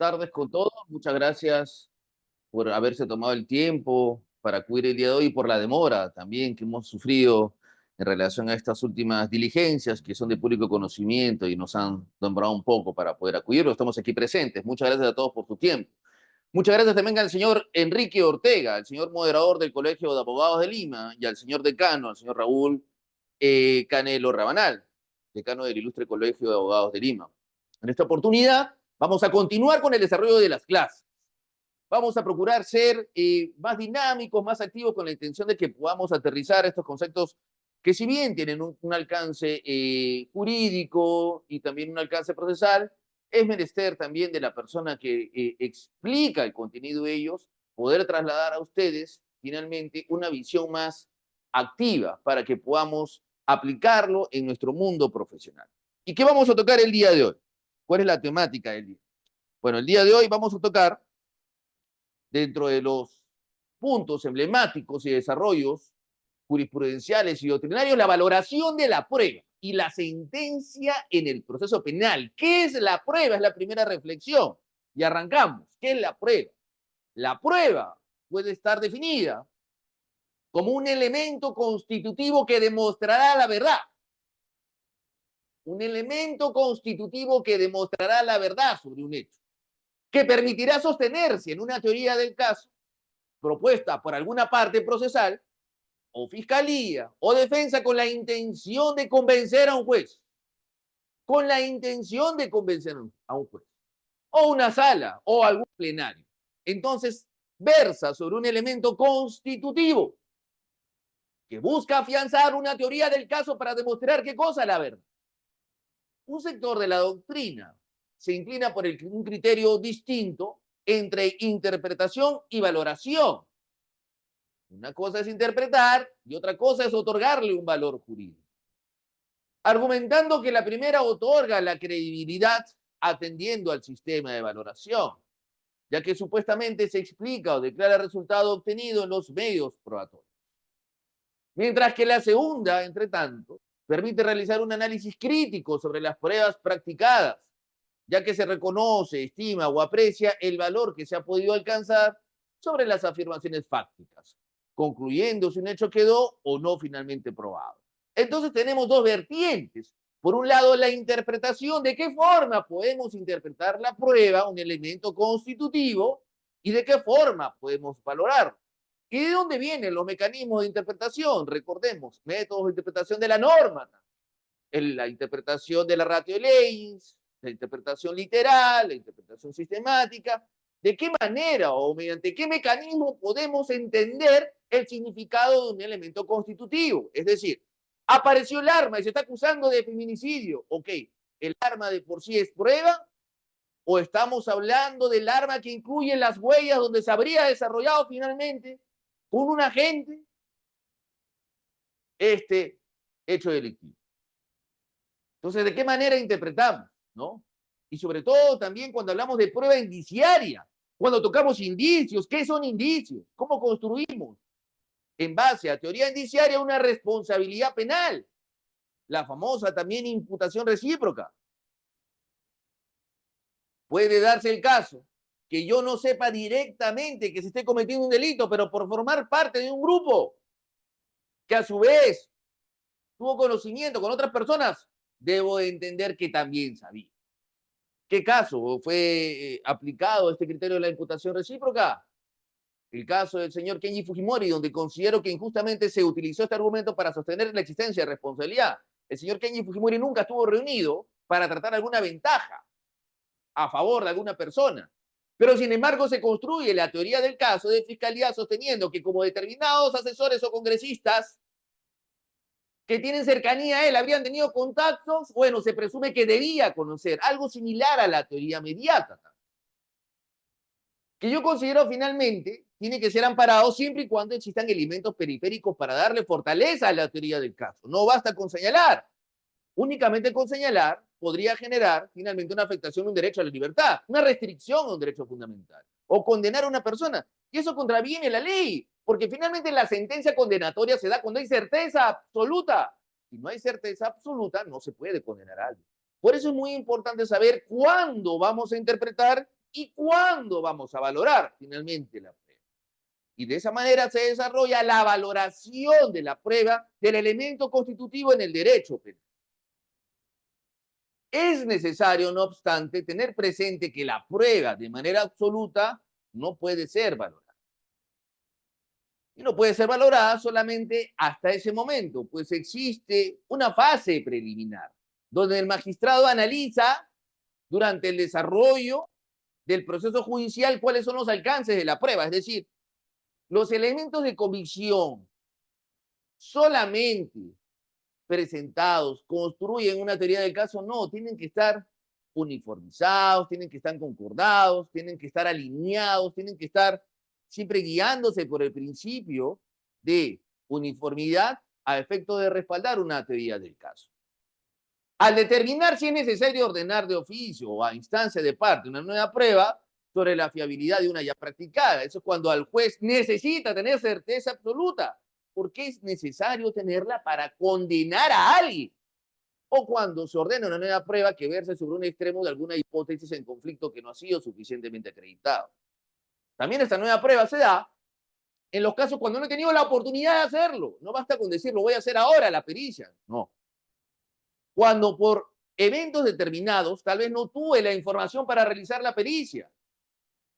Tardes con todos. Muchas gracias por haberse tomado el tiempo para acudir el día de hoy y por la demora también que hemos sufrido en relación a estas últimas diligencias que son de público conocimiento y nos han demorado un poco para poder acudir. Estamos aquí presentes. Muchas gracias a todos por su tiempo. Muchas gracias también al señor Enrique Ortega, al señor moderador del Colegio de Abogados de Lima, y al señor decano, al señor Raúl Canelo Rabanal, decano del Ilustre Colegio de Abogados de Lima. En esta oportunidad vamos a continuar con el desarrollo de las clases. Vamos a procurar ser más dinámicos, más activos, con la intención de que podamos aterrizar estos conceptos que, si bien tienen un alcance jurídico y también un alcance procesal, es menester también de la persona que explica el contenido de ellos, poder trasladar a ustedes finalmente una visión más activa para que podamos aplicarlo en nuestro mundo profesional. ¿Y qué vamos a tocar el día de hoy? ¿Cuál es la temática del día? Bueno, el día de hoy vamos a tocar, dentro de los puntos emblemáticos y desarrollos jurisprudenciales y doctrinarios, la valoración de la prueba y la sentencia en el proceso penal. ¿Qué es la prueba? Es la primera reflexión. Y arrancamos. ¿Qué es la prueba? La prueba puede estar definida como un elemento constitutivo que demostrará la verdad. Un elemento constitutivo que demostrará la verdad sobre un hecho, que permitirá sostenerse en una teoría del caso propuesta por alguna parte procesal o fiscalía o defensa con la intención de convencer a un juez, con la intención de convencer a un juez, o una sala o algún plenario. Entonces, versa sobre un elemento constitutivo que busca afianzar una teoría del caso para demostrar qué cosa, la verdad. Un sector de la doctrina se inclina por un criterio distinto entre interpretación y valoración. Una cosa es interpretar y otra cosa es otorgarle un valor jurídico, argumentando que la primera otorga la credibilidad atendiendo al sistema de valoración, ya que supuestamente se explica o declara el resultado obtenido en los medios probatorios. Mientras que la segunda, entre tanto, permite realizar un análisis crítico sobre las pruebas practicadas, ya que se reconoce, estima o aprecia el valor que se ha podido alcanzar sobre las afirmaciones fácticas, concluyendo si un hecho quedó o no finalmente probado. Entonces tenemos dos vertientes. Por un lado, la interpretación, de qué forma podemos interpretar la prueba, un elemento constitutivo, y de qué forma podemos valorarlo. ¿Y de dónde vienen los mecanismos de interpretación? Recordemos, métodos de interpretación de la norma, la interpretación de la ratio leyes, la interpretación literal, la interpretación sistemática. ¿De qué manera o mediante qué mecanismo podemos entender el significado de un elemento constitutivo? Es decir, apareció el arma y se está acusando de feminicidio. Ok, ¿el arma de por sí es prueba? ¿O estamos hablando del arma que incluye las huellas donde se habría desarrollado finalmente con un agente este hecho delictivo? Entonces, ¿de qué manera interpretamos? ¿No? Y sobre todo también cuando hablamos de prueba indiciaria, cuando tocamos indicios, ¿qué son indicios? ¿Cómo construimos en base a teoría indiciaria una responsabilidad penal? La famosa también imputación recíproca. Puede darse el caso que yo no sepa directamente que se esté cometiendo un delito, pero por formar parte de un grupo que a su vez tuvo conocimiento con otras personas, debo entender que también sabía. ¿Qué caso fue aplicado este criterio de la imputación recíproca? El caso del señor Kenji Fujimori, donde considero que injustamente se utilizó este argumento para sostener la existencia de responsabilidad. El señor Kenji Fujimori nunca estuvo reunido para tratar alguna ventaja a favor de alguna persona. Pero sin embargo se construye la teoría del caso de fiscalía sosteniendo que como determinados asesores o congresistas que tienen cercanía a él habrían tenido contactos, bueno, se presume que debía conocer, algo similar a la teoría mediata, que yo considero finalmente tiene que ser amparado siempre y cuando existan elementos periféricos para darle fortaleza a la teoría del caso. No basta con señalar. Únicamente con señalar podría generar finalmente una afectación de un derecho a la libertad, una restricción a un derecho fundamental, o condenar a una persona. Y eso contraviene la ley, porque finalmente la sentencia condenatoria se da cuando hay certeza absoluta. Si no hay certeza absoluta, no se puede condenar a alguien. Por eso es muy importante saber cuándo vamos a interpretar y cuándo vamos a valorar finalmente la prueba. Y de esa manera se desarrolla la valoración de la prueba del elemento constitutivo en el derecho penal. Es necesario, no obstante, tener presente que la prueba de manera absoluta no puede ser valorada. Y no puede ser valorada solamente hasta ese momento, pues existe una fase preliminar, donde el magistrado analiza durante el desarrollo del proceso judicial cuáles son los alcances de la prueba, es decir, los elementos de convicción solamente presentados construyen una teoría del caso, no, tienen que estar uniformizados, tienen que estar concordados, tienen que estar alineados, tienen que estar siempre guiándose por el principio de uniformidad a efecto de respaldar una teoría del caso. Al determinar si es necesario ordenar de oficio o a instancia de parte una nueva prueba sobre la fiabilidad de una ya practicada, eso es cuando al juez necesita tener certeza absoluta, porque es necesario tenerla para condenar a alguien, o cuando se ordena una nueva prueba que verse sobre un extremo de alguna hipótesis en conflicto que no ha sido suficientemente acreditado. También esta nueva prueba se da en los casos cuando no he tenido la oportunidad de hacerlo. No basta con decirlo, voy a hacer ahora la pericia. No. Cuando por eventos determinados tal vez no tuve la información para realizar la pericia.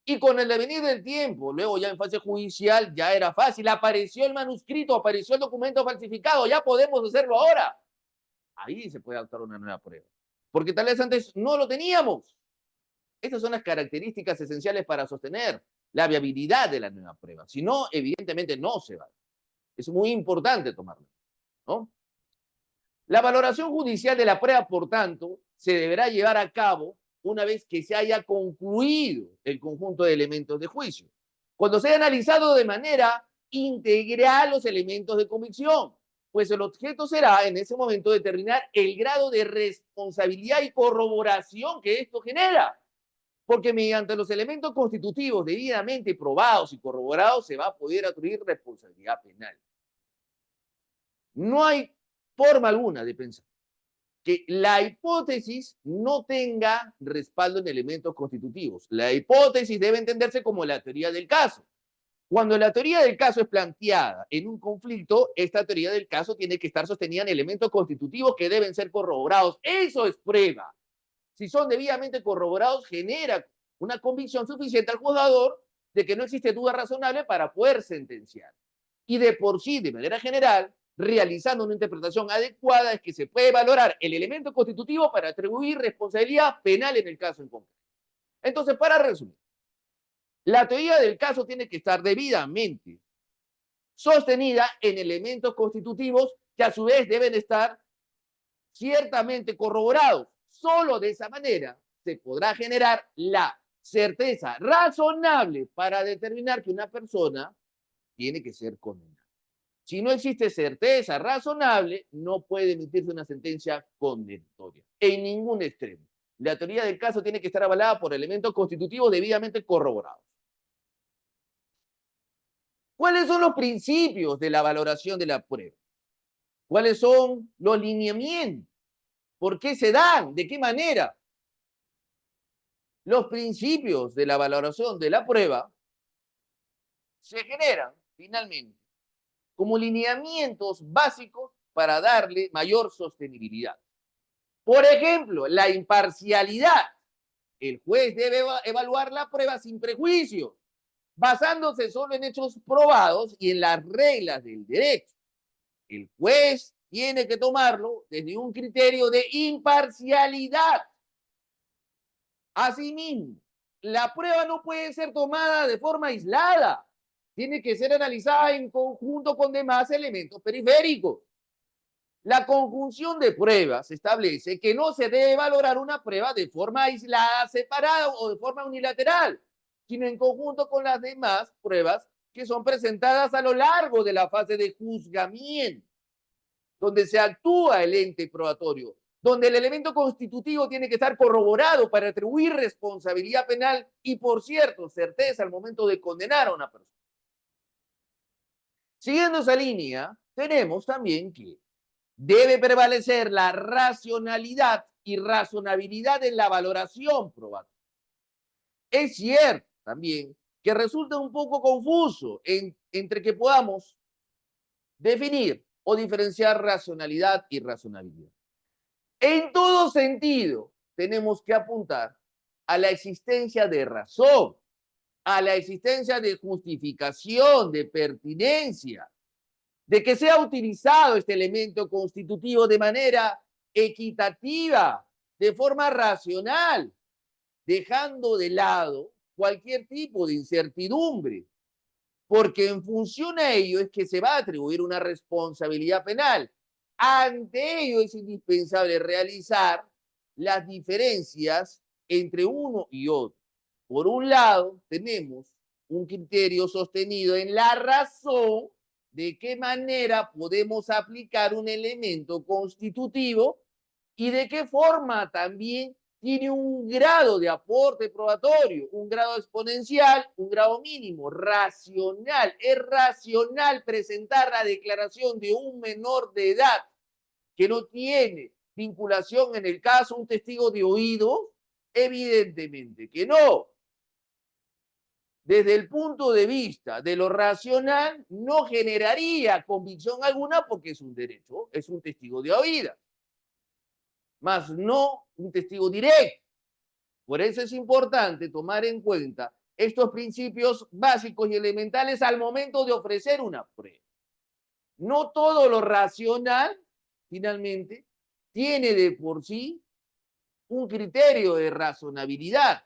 Y con el devenir del tiempo, luego ya en fase judicial, ya era fácil. Apareció el manuscrito, apareció el documento falsificado, ya podemos hacerlo ahora. Ahí se puede adoptar una nueva prueba. Porque tal vez antes no lo teníamos. Estas son las características esenciales para sostener la viabilidad de la nueva prueba. Si no, evidentemente no se va. Es muy importante tomarlo, ¿no? La valoración judicial de la prueba, por tanto, se deberá llevar a cabo una vez que se haya concluido el conjunto de elementos de juicio, cuando se haya analizado de manera integral los elementos de convicción, pues el objeto será en ese momento determinar el grado de responsabilidad y corroboración que esto genera, porque mediante los elementos constitutivos debidamente probados y corroborados se va a poder atribuir responsabilidad penal. No hay forma alguna de pensar que la hipótesis no tenga respaldo en elementos constitutivos. La hipótesis debe entenderse como la teoría del caso. Cuando la teoría del caso es planteada en un conflicto, esta teoría del caso tiene que estar sostenida en elementos constitutivos que deben ser corroborados. Eso es prueba. Si son debidamente corroborados, genera una convicción suficiente al juzgador de que no existe duda razonable para poder sentenciar. Y de por sí, de manera general, realizando una interpretación adecuada, es que se puede valorar el elemento constitutivo para atribuir responsabilidad penal en el caso en concreto. Entonces, para resumir, la teoría del caso tiene que estar debidamente sostenida en elementos constitutivos que a su vez deben estar ciertamente corroborados. Solo de esa manera se podrá generar la certeza razonable para determinar que una persona tiene que ser condenada. Si no existe certeza razonable, no puede emitirse una sentencia condenatoria en ningún extremo. La teoría del caso tiene que estar avalada por elementos constitutivos debidamente corroborados. ¿Cuáles son los principios de la valoración de la prueba? ¿Cuáles son los lineamientos? ¿Por qué se dan? ¿De qué manera? Los principios de la valoración de la prueba se generan finalmente como lineamientos básicos para darle mayor sostenibilidad. Por ejemplo, la imparcialidad. El juez debe evaluar la prueba sin prejuicios, basándose solo en hechos probados y en las reglas del derecho. El juez tiene que tomarlo desde un criterio de imparcialidad. Asimismo, la prueba no puede ser tomada de forma aislada. Tiene que ser analizada en conjunto con demás elementos periféricos. La conjunción de pruebas establece que no se debe valorar una prueba de forma aislada, separada o de forma unilateral, sino en conjunto con las demás pruebas que son presentadas a lo largo de la fase de juzgamiento, donde se actúa el ente probatorio, donde el elemento constitutivo tiene que estar corroborado para atribuir responsabilidad penal y, por cierto, certeza al momento de condenar a una persona. Siguiendo esa línea, tenemos también que debe prevalecer la racionalidad y razonabilidad en la valoración probatoria. Es cierto también que resulta un poco confuso entre que podamos definir o diferenciar racionalidad y razonabilidad. En todo sentido, tenemos que apuntar a la existencia de razón, a la existencia de justificación, de pertinencia, de que sea utilizado este elemento constitutivo de manera equitativa, de forma racional, dejando de lado cualquier tipo de incertidumbre, porque en función a ello es que se va a atribuir una responsabilidad penal. Ante ello es indispensable realizar las diferencias entre uno y otro. Por un lado, tenemos un criterio sostenido en la razón de qué manera podemos aplicar un elemento constitutivo y de qué forma también tiene un grado de aporte probatorio, un grado exponencial, un grado mínimo, racional. Es racional presentar la declaración de un menor de edad que no tiene vinculación en el caso, un testigo de oído, evidentemente que no. Desde el punto de vista de lo racional, no generaría convicción alguna porque es un derecho, es un testigo de oída, más no un testigo directo. Por eso es importante tomar en cuenta estos principios básicos y elementales al momento de ofrecer una prueba. No todo lo racional, finalmente, tiene de por sí un criterio de razonabilidad.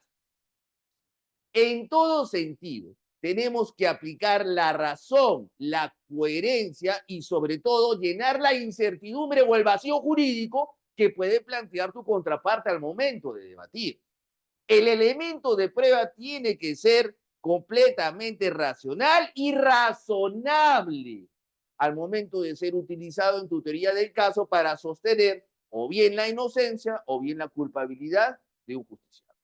En todo sentido, tenemos que aplicar la razón, la coherencia y sobre todo llenar la incertidumbre o el vacío jurídico que puede plantear tu contraparte al momento de debatir. El elemento de prueba tiene que ser completamente racional y razonable al momento de ser utilizado en tu teoría del caso para sostener o bien la inocencia o bien la culpabilidad de un justiciable.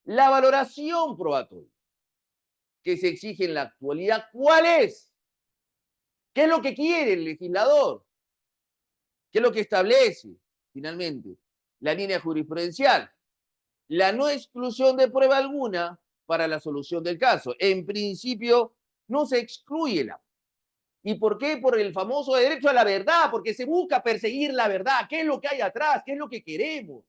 La valoración probatoria que se exige en la actualidad, ¿cuál es? ¿Qué es lo que quiere el legislador? ¿Qué es lo que establece finalmente la línea jurisprudencial? La no exclusión de prueba alguna para la solución del caso. En principio, no se excluye la. ¿Y por qué? Por el famoso derecho a la verdad, porque se busca perseguir la verdad. ¿Qué es lo que hay atrás? ¿Qué es lo que queremos?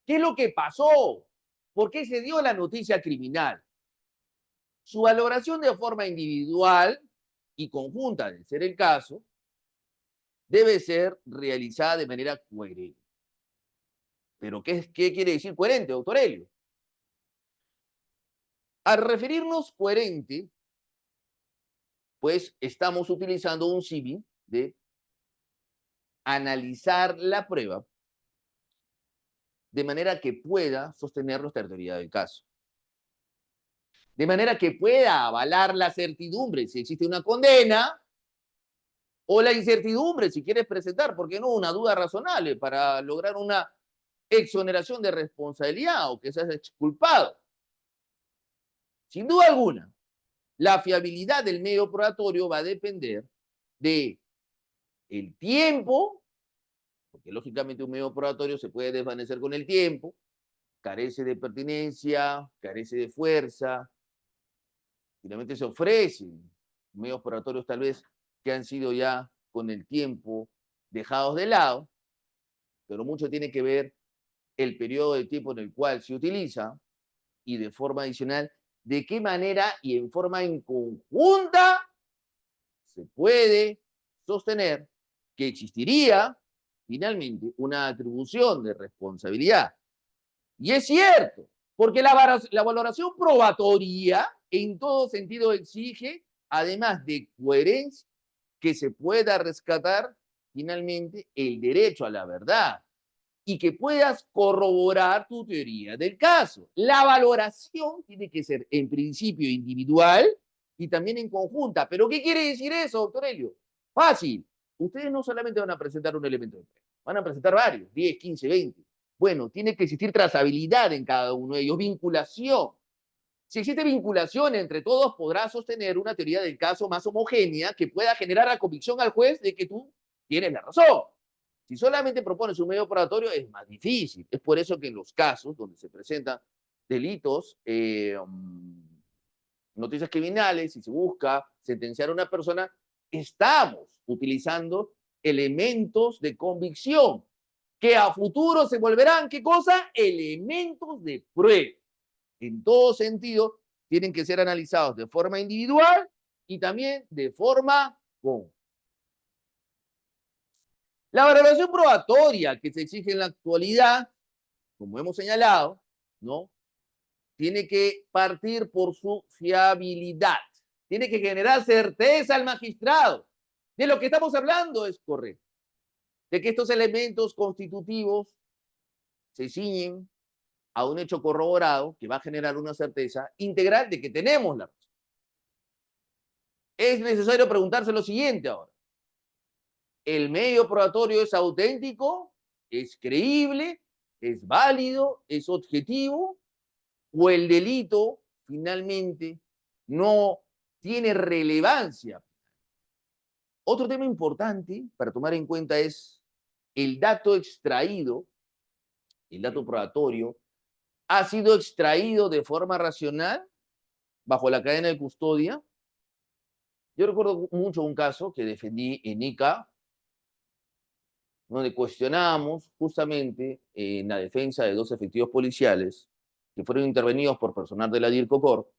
¿Qué es lo que pasó? ¿Por qué se dio la noticia criminal? Su valoración de forma individual y conjunta, de ser el caso, debe ser realizada de manera coherente. ¿Pero qué quiere decir coherente, doctor Helio? Al referirnos coherente, pues estamos utilizando un símil de analizar la prueba de manera que pueda sostener la teoría del caso. De manera que pueda avalar la certidumbre si existe una condena o la incertidumbre si quieres presentar, ¿por qué no? Una duda razonable para lograr una exoneración de responsabilidad o que seas exculpado. Sin duda alguna, la fiabilidad del medio probatorio va a depender de el tiempo, porque lógicamente un medio probatorio se puede desvanecer con el tiempo, carece de pertinencia, carece de fuerza, finalmente se ofrecen medios probatorios tal vez que han sido ya con el tiempo dejados de lado, pero mucho tiene que ver el periodo de tiempo en el cual se utiliza y de forma adicional, de qué manera y en forma en conjunta se puede sostener que existiría finalmente una atribución de responsabilidad. Y es cierto, porque la valoración probatoria en todo sentido exige, además de coherencia, que se pueda rescatar finalmente el derecho a la verdad y que puedas corroborar tu teoría del caso. La valoración tiene que ser en principio individual y también en conjunta. ¿Pero qué quiere decir eso, doctor Helio? Fácil. Ustedes no solamente van a presentar un elemento de prueba, van a presentar varios, 10, 15, 20. Bueno, tiene que existir trazabilidad en cada uno de ellos, vinculación. Si existe vinculación entre todos, podrás sostener una teoría del caso más homogénea que pueda generar la convicción al juez de que tú tienes la razón. Si solamente propones un medio probatorio es más difícil. Es por eso que en los casos donde se presentan delitos, noticias criminales y se busca sentenciar a una persona, estamos utilizando elementos de convicción que a futuro se volverán, ¿qué cosa? Elementos de prueba. En todo sentido, tienen que ser analizados de forma individual y también de forma conjunta. La valoración probatoria que se exige en la actualidad, como hemos señalado, ¿no? Tiene que partir por su fiabilidad. Tiene que generar certeza al magistrado. De lo que estamos hablando es correcto. De que estos elementos constitutivos se ciñen a un hecho corroborado que va a generar una certeza integral de que tenemos la razón. Es necesario preguntarse lo siguiente ahora. ¿El medio probatorio es auténtico? ¿Es creíble? ¿Es válido? ¿Es objetivo? ¿O el delito finalmente no tiene relevancia? Otro tema importante para tomar en cuenta es el dato extraído, el dato probatorio, ha sido extraído de forma racional bajo la cadena de custodia. Yo recuerdo mucho un caso que defendí en ICA, donde cuestionamos justamente en la defensa de dos efectivos policiales que fueron intervenidos por personal de la DIRCOCOR,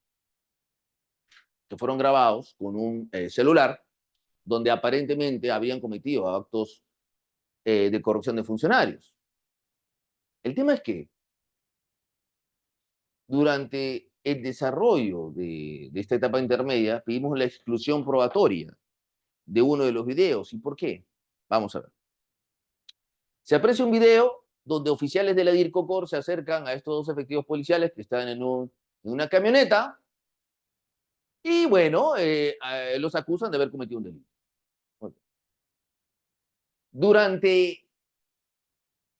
que fueron grabados con un celular, donde aparentemente habían cometido actos de corrupción de funcionarios. El tema es que durante el desarrollo de esta etapa intermedia pedimos la exclusión probatoria de uno de los videos. ¿Y por qué? Vamos a ver. Se aprecia un video donde oficiales de la DIRCOCOR se acercan a estos dos efectivos policiales que están en una camioneta y, bueno, los acusan de haber cometido un delito. Okay. Durante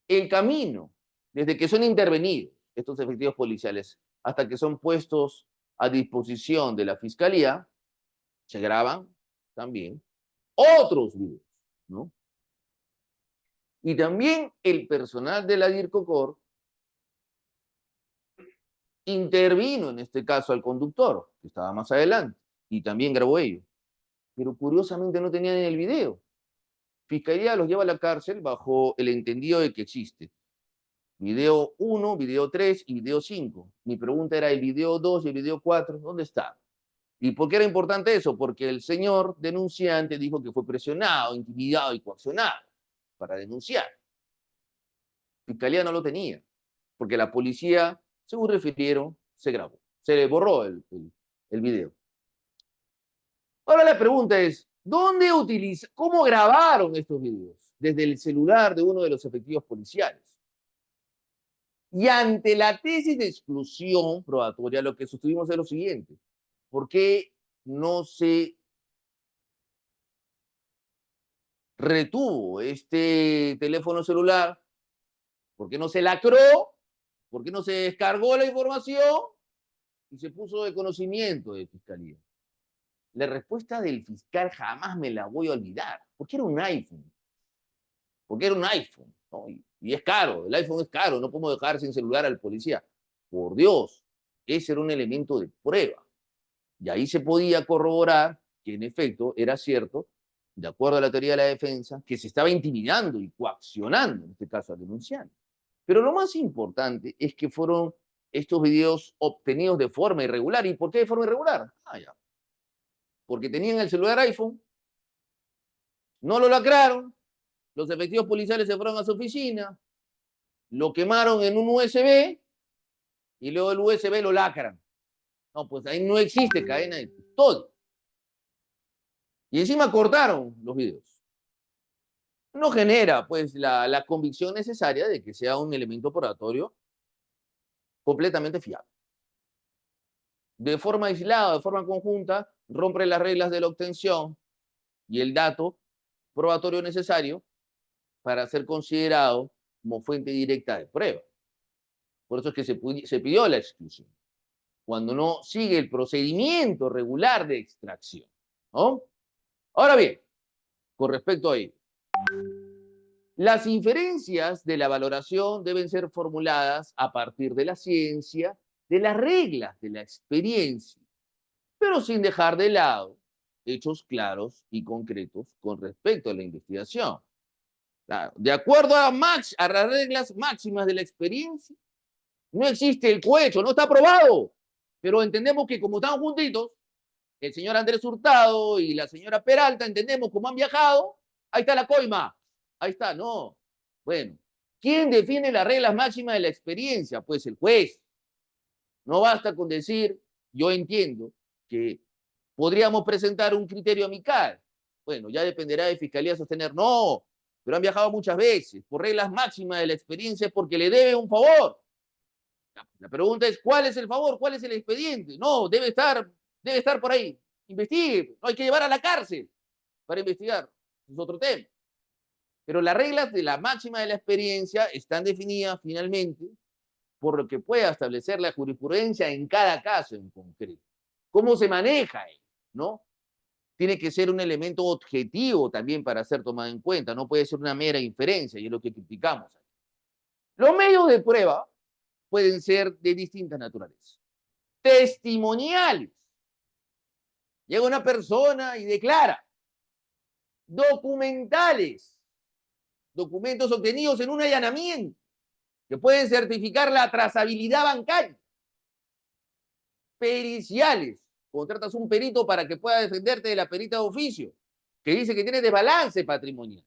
el camino, desde que son intervenidos estos efectivos policiales hasta que son puestos a disposición de la fiscalía, se graban también otros videos, ¿no? Y también el personal de la DIRCOCOR intervino, en este caso, al conductor, que estaba más adelante, y también grabó ello. Pero curiosamente no tenían en el video. Fiscalía los lleva a la cárcel bajo el entendido de que existe video 1, video 3 y video 5. Mi pregunta era, ¿el video 2 y el video 4 dónde está? ¿Y por qué era importante eso? Porque el señor denunciante dijo que fue presionado, intimidado y coaccionado para denunciar. Fiscalía no lo tenía, porque la policía, según refirieron, se grabó. Se le borró el video. Ahora la pregunta es, ¿cómo grabaron estos videos? Desde el celular de uno de los efectivos policiales. Y ante la tesis de exclusión probatoria, lo que sostuvimos es lo siguiente. ¿Por qué no se retuvo este teléfono celular? ¿Por qué no se lacró? ¿Por qué no se descargó la información y se puso de conocimiento de fiscalía? La respuesta del fiscal jamás me la voy a olvidar. Porque era un iPhone. Porque era un iPhone, ¿no? Y es caro, el iPhone es caro, no podemos dejar sin celular al policía. Por Dios, ese era un elemento de prueba. Y ahí se podía corroborar que en efecto era cierto, de acuerdo a la teoría de la defensa, que se estaba intimidando y coaccionando, en este caso al denunciante. Pero lo más importante es que fueron estos videos obtenidos de forma irregular. ¿Y por qué de forma irregular? Ya. Porque tenían el celular iPhone, no lo lacraron, los efectivos policiales se fueron a su oficina, lo quemaron en un USB y luego el USB lo lacran. No, pues ahí no existe cadena de custodia. Y encima cortaron los videos. No genera, pues, la convicción necesaria de que sea un elemento probatorio completamente fiable. De forma aislada, de forma conjunta, rompe las reglas de la obtención y el dato probatorio necesario para ser considerado como fuente directa de prueba. Por eso es que se pidió la exclusión, cuando no sigue el procedimiento regular de extracción, ¿no? Ahora bien, con respecto a ello, Las inferencias de la valoración deben ser formuladas a partir de la ciencia, de las reglas, de la experiencia, pero sin dejar de lado hechos claros y concretos con respecto a la investigación. Claro, de acuerdo a las reglas máximas de la experiencia, no existe el cohecho, no está aprobado. Pero entendemos que como están juntitos, el señor Andrés Hurtado y la señora Peralta, entendemos cómo han viajado, ahí está la coima, ahí está, no. Bueno, ¿quién define las reglas máximas de la experiencia? Pues el juez. No basta con decir, yo entiendo que podríamos presentar un criterio amical. Bueno, ya dependerá de Fiscalía sostener, no, pero han viajado muchas veces, por reglas máximas de la experiencia, porque le debe un favor. La pregunta es, ¿cuál es el favor? ¿Cuál es el expediente? No, debe estar por ahí. Investigue, no hay que llevar a la cárcel para investigar. Es otro tema. Pero las reglas de la máxima de la experiencia están definidas finalmente por lo que pueda establecer la jurisprudencia en cada caso en concreto. ¿Cómo se maneja él? ¿No? Tiene que ser un elemento objetivo también para ser tomado en cuenta, no puede ser una mera inferencia, y es lo que criticamos. Los medios de prueba pueden ser de distintas naturalezas. Testimoniales. Llega una persona y declara. Documentales. Documentos obtenidos en un allanamiento que pueden certificar la trazabilidad bancaria. Periciales. Contratas un perito para que pueda defenderte de la perita de oficio, que dice que tiene desbalance patrimonial.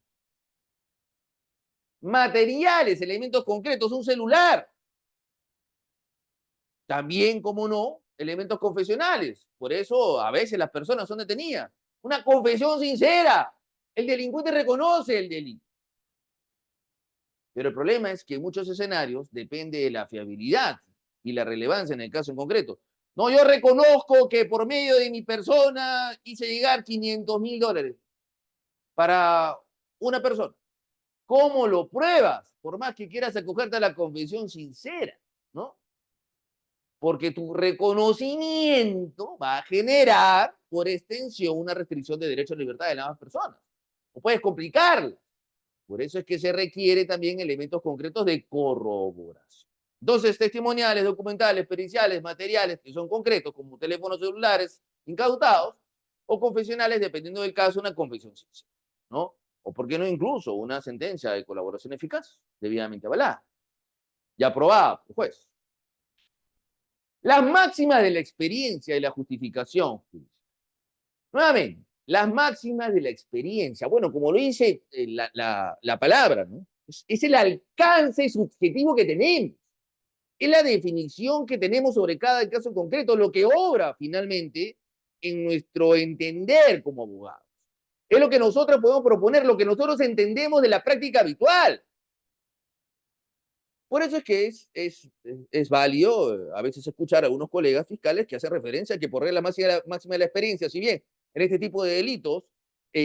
Materiales, elementos concretos, un celular. También, como no, elementos confesionales. Por eso a veces las personas son detenidas. Una confesión sincera. El delincuente reconoce el delito. Pero el problema es que en muchos escenarios depende de la fiabilidad y la relevancia en el caso en concreto. No, yo reconozco que por medio de mi persona hice llegar $500,000 para una persona. ¿Cómo lo pruebas? Por más que quieras acogerte a la confesión sincera, ¿no? Porque tu reconocimiento va a generar, por extensión, una restricción de derecho a libertad de las personas. O puedes complicarla. Por eso es que se requiere también elementos concretos de corroboración. Entonces, testimoniales, documentales, periciales, materiales que son concretos, como teléfonos celulares incautados, o confesionales, dependiendo del caso, una confesión sincera, ¿no? O por qué no incluso una sentencia de colaboración eficaz, debidamente avalada y aprobada por el juez. Las máximas de la experiencia y la justificación. Nuevamente, las máximas de la experiencia. Bueno, como lo dice la palabra, ¿no? Es el alcance subjetivo que tenemos. Es la definición que tenemos sobre cada caso concreto, lo que obra finalmente en nuestro entender como abogados. Es lo que nosotros podemos proponer, lo que nosotros entendemos de la práctica habitual. Por eso es que es válido a veces escuchar a algunos colegas fiscales que hacen referencia a que por regla máxima de la experiencia, si bien en este tipo de delitos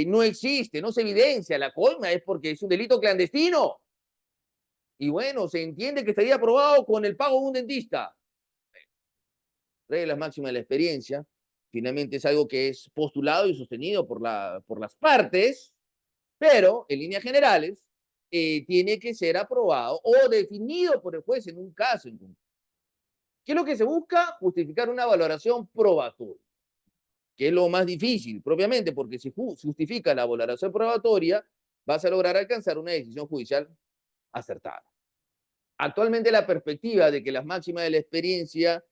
no existe, no se evidencia la coima, es porque es un delito clandestino. Y bueno, se entiende que estaría aprobado con el pago de un dentista. Reglas máximas de la experiencia, finalmente es algo que es postulado y sostenido por las partes, pero en líneas generales tiene que ser aprobado o definido por el juez en un caso en concreto. ¿Qué es lo que se busca? Justificar una valoración probatoria, que es lo más difícil propiamente, porque si justifica la valoración probatoria, vas a lograr alcanzar una decisión judicial acertada. Actualmente la perspectiva de que las máximas de la experiencia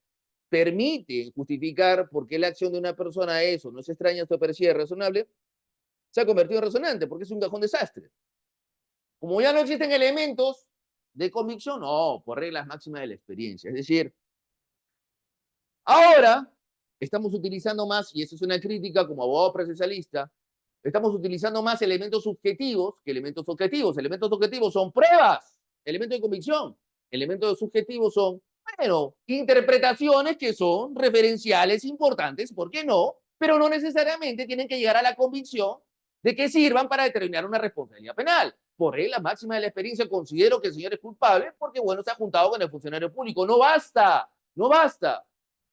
permiten justificar por qué la acción de una persona es o no es extraña, esto parecía razonable, se ha convertido en resonante, porque es un cajón desastre. Como ya no existen elementos de convicción, no, por reglas máximas de la experiencia. Es decir, ahora estamos utilizando más, y eso es una crítica como abogado procesalista, estamos utilizando más elementos subjetivos que elementos objetivos. Elementos objetivos son pruebas, elementos de convicción. Elementos subjetivos son, bueno, interpretaciones que son referenciales importantes, ¿por qué no? Pero no necesariamente tienen que llegar a la convicción de que sirvan para determinar una responsabilidad penal. Por regla máxima de la experiencia, considero que el señor es culpable porque, bueno, se ha juntado con el funcionario público. No basta, no basta.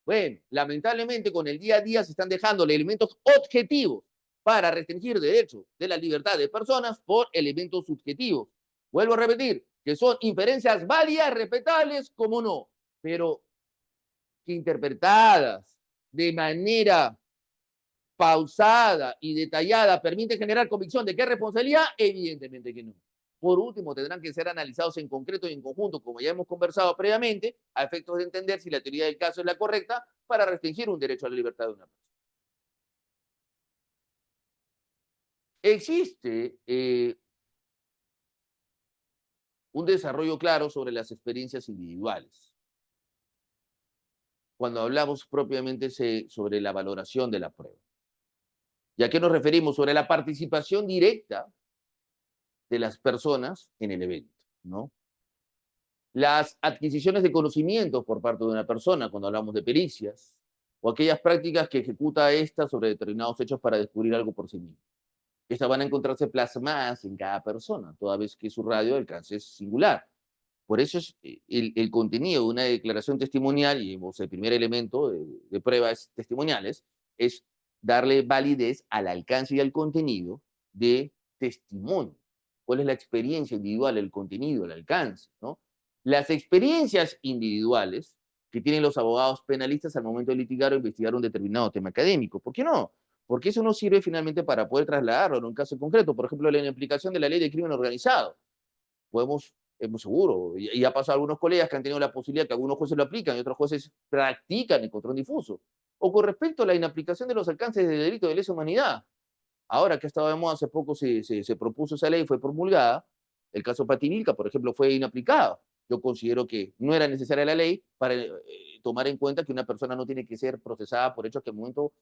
Bueno, lamentablemente con el día a día se están dejando elementos objetivos para restringir derechos de la libertad de personas por elementos subjetivos. Vuelvo a repetir, que son inferencias válidas, respetables, como no, pero que interpretadas de manera pausada y detallada permite generar convicción de qué responsabilidad, evidentemente que no. Por último, tendrán que ser analizados en concreto y en conjunto, como ya hemos conversado previamente, a efectos de entender si la teoría del caso es la correcta para restringir un derecho a la libertad de una persona. Existe un desarrollo claro sobre las experiencias individuales. Cuando hablamos propiamente sobre la valoración de la prueba. ¿Y a qué nos referimos? Sobre la participación directa de las personas en el evento, ¿no? Las adquisiciones de conocimientos por parte de una persona, cuando hablamos de pericias, o aquellas prácticas que ejecuta ésta sobre determinados hechos para descubrir algo por sí mismo. Estas van a encontrarse plasmadas en cada persona, toda vez que su radio de alcance es singular. Por eso es el contenido de una declaración testimonial, y el primer elemento de pruebas testimoniales, es darle validez al alcance y al contenido de testimonio. ¿Cuál es la experiencia individual, el contenido, el alcance? ¿No? Las experiencias individuales que tienen los abogados penalistas al momento de litigar o investigar un determinado tema académico. ¿Por qué no? Porque eso nos sirve finalmente para poder trasladarlo en un caso concreto. Por ejemplo, la aplicación de la ley de crimen organizado. Podemos, hemos seguro, y ha pasado a algunos colegas que han tenido la posibilidad que algunos jueces lo aplican y otros jueces practican el control difuso. O con respecto a la inaplicación de los alcances de delito de lesa humanidad. Ahora que ha estado de moda, hace poco se propuso esa ley, fue promulgada. El caso Pativilca, por ejemplo, fue inaplicado. Yo considero que no era necesaria la ley para tomar en cuenta que una persona no tiene que ser procesada por hechos que al momento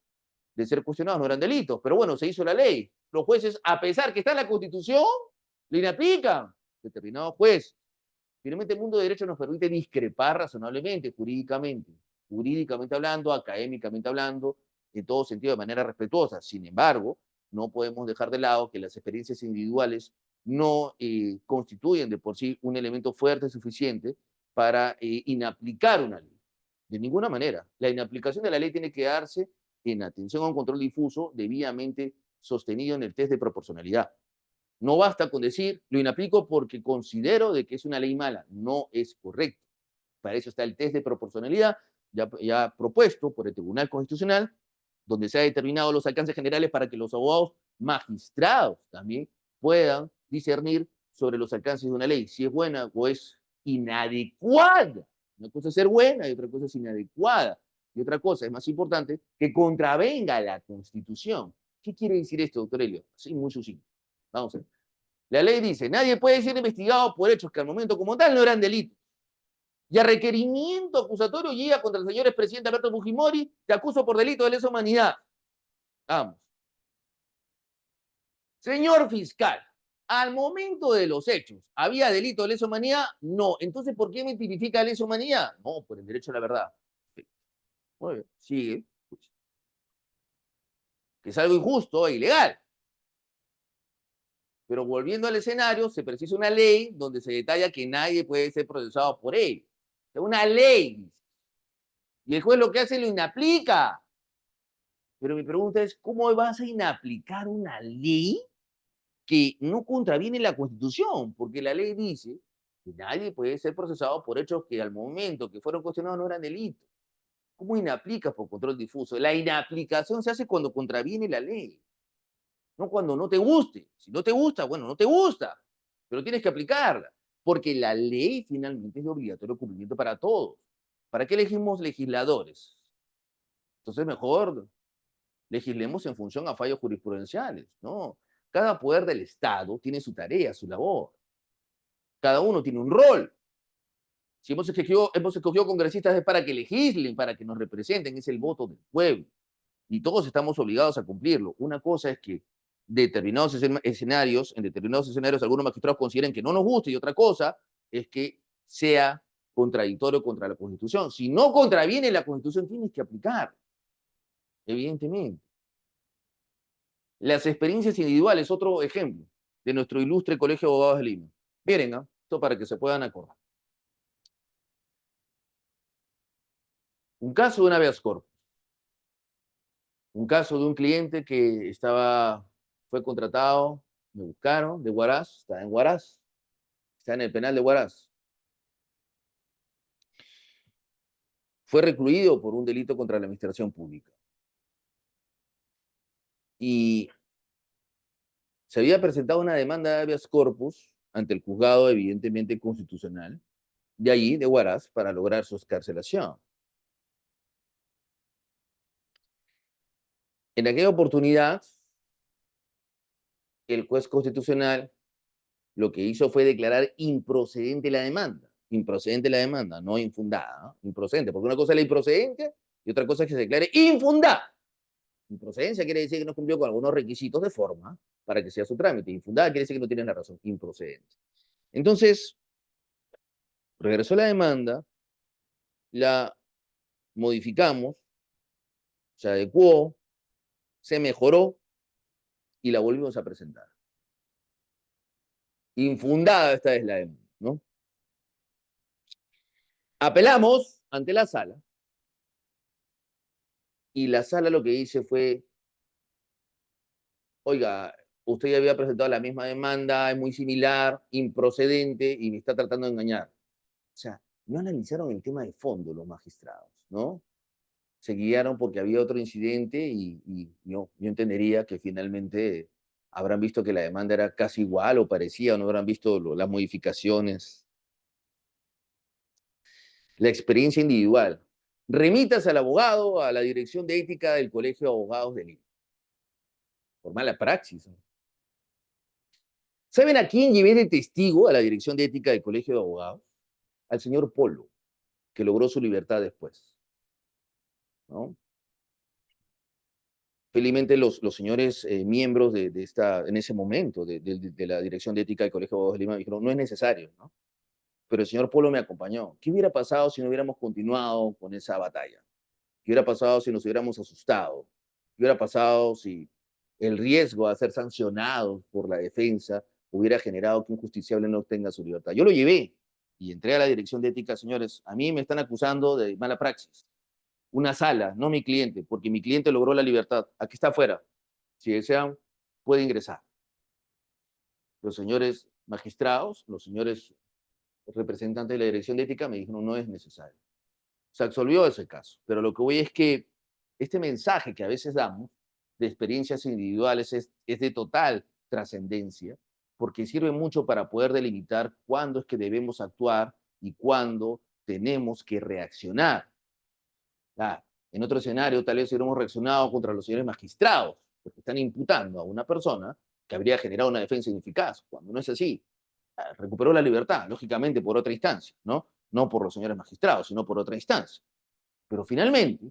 de ser cuestionados no eran delitos. Pero bueno, se hizo la ley. Los jueces, a pesar que está en la Constitución, la inaplican. Determinado juez. Finalmente, el mundo de derecho nos permite discrepar razonablemente, jurídicamente hablando, académicamente hablando, en todo sentido, de manera respetuosa. Sin embargo, no podemos dejar de lado que las experiencias individuales no constituyen de por sí un elemento fuerte suficiente para inaplicar una ley. De ninguna manera. La inaplicación de la ley tiene que darse en atención a un control difuso debidamente sostenido en el test de proporcionalidad. No basta con decir, lo inaplico porque considero de que es una ley mala. No es correcto. Para eso está el test de proporcionalidad ya propuesto por el Tribunal Constitucional, donde se han determinado los alcances generales para que los abogados magistrados también puedan discernir sobre los alcances de una ley, si es buena o es inadecuada. Una cosa es ser buena y otra cosa es inadecuada. Y otra cosa, es más importante, que contravenga la Constitución. ¿Qué quiere decir esto, doctor Helio? Así muy sucinto. Vamos a ver. La ley dice, nadie puede ser investigado por hechos que al momento como tal no eran delitos. Y a requerimiento acusatorio llega contra el señor expresidente Alberto Fujimori, te acuso por delito de lesa humanidad. Vamos. Señor fiscal, al momento de los hechos, ¿había delito de lesa humanidad? No. Entonces, ¿por qué me tipifica lesa humanidad? No, por el derecho a la verdad. Sí. Muy bien, sigue. Que es algo injusto e ilegal. Pero volviendo al escenario, se precisa una ley donde se detalla que nadie puede ser procesado por ello. Es una ley. Y el juez lo que hace lo inaplica. Pero mi pregunta es, ¿cómo vas a inaplicar una ley que no contraviene la Constitución? Porque la ley dice que nadie puede ser procesado por hechos que al momento que fueron cuestionados no eran delitos. ¿Cómo inaplicas por control difuso? La inaplicación se hace cuando contraviene la ley, no cuando no te guste. Si no te gusta, bueno, no te gusta, pero tienes que aplicarla, porque la ley finalmente es de obligatorio cumplimiento para todos. ¿Para qué elegimos legisladores? Entonces mejor legislemos en función a fallos jurisprudenciales, ¿no? Cada poder del Estado tiene su tarea, su labor. Cada uno tiene un rol. Si hemos escogido congresistas es para que legislen, para que nos representen, es el voto del pueblo. Y todos estamos obligados a cumplirlo. Una cosa es que en determinados escenarios, algunos magistrados consideren que no nos gusta, y otra cosa es que sea contradictorio contra la Constitución. Si no contraviene la Constitución, tienes que aplicar, evidentemente. Las experiencias individuales, otro ejemplo de nuestro ilustre Colegio de Abogados de Lima. Miren, ¿no? Esto para que se puedan acordar. Un caso de un habeas corpus. Un caso de un cliente fue contratado, me buscaron, de Huaraz, está en Huaraz. está en el penal de Huaraz. Fue recluido por un delito contra la administración pública. Y se había presentado una demanda de habeas corpus ante el juzgado evidentemente constitucional, de allí, de Huaraz, para lograr su excarcelación. En aquella oportunidad, el juez constitucional lo que hizo fue declarar improcedente la demanda, no infundada, ¿no? Improcedente, porque una cosa es la improcedencia y otra cosa es que se declare infundada. Improcedencia quiere decir que no cumplió con algunos requisitos de forma para que sea su trámite. Infundada quiere decir que no tiene la razón, improcedente. Entonces, regresó la demanda, la modificamos, se adecuó, se mejoró y la volvimos a presentar. Infundada esta es la demanda, ¿no? Apelamos ante la sala y la sala lo que dice fue, oiga, usted ya había presentado la misma demanda, es muy similar, improcedente y me está tratando de engañar. O sea, no analizaron el tema de fondo los magistrados, ¿no? Se guiaron porque había otro incidente y yo entendería que finalmente habrán visto que la demanda era casi igual o parecía, o no habrán visto las modificaciones. La experiencia individual. Remitas al abogado a la dirección de ética del Colegio de Abogados de Lima. Por mala praxis, ¿no? ¿Saben a quién llevé de testigo a la dirección de ética del Colegio de Abogados? Al señor Polo, que logró su libertad después, ¿no? Felizmente los señores miembros de esta, en ese momento, de la Dirección de Ética del Colegio de Abogados de Lima, dijeron, no es necesario, ¿no? Pero el señor Polo me acompañó. ¿Qué hubiera pasado si no hubiéramos continuado con esa batalla? ¿Qué hubiera pasado si nos hubiéramos asustado? ¿Qué hubiera pasado si el riesgo de ser sancionados por la defensa hubiera generado que un justiciable no obtenga su libertad? Yo lo llevé y entré a la Dirección de Ética, señores. A mí me están acusando de mala praxis. Una sala, no mi cliente, porque mi cliente logró la libertad. Aquí está afuera. Si desean, puede ingresar. Los señores magistrados, los señores representantes de la Dirección de Ética me dijeron no es necesario. Se absolvió ese caso. Pero lo que voy es que este mensaje que a veces damos de experiencias individuales es de total trascendencia, porque sirve mucho para poder delimitar cuándo es que debemos actuar y cuándo tenemos que reaccionar. Ah, en otro escenario, tal vez hubiéramos reaccionado contra los señores magistrados, porque están imputando a una persona que habría generado una defensa ineficaz, cuando no es así. Recuperó la libertad, lógicamente por otra instancia, ¿no? No por los señores magistrados, sino por otra instancia. Pero finalmente,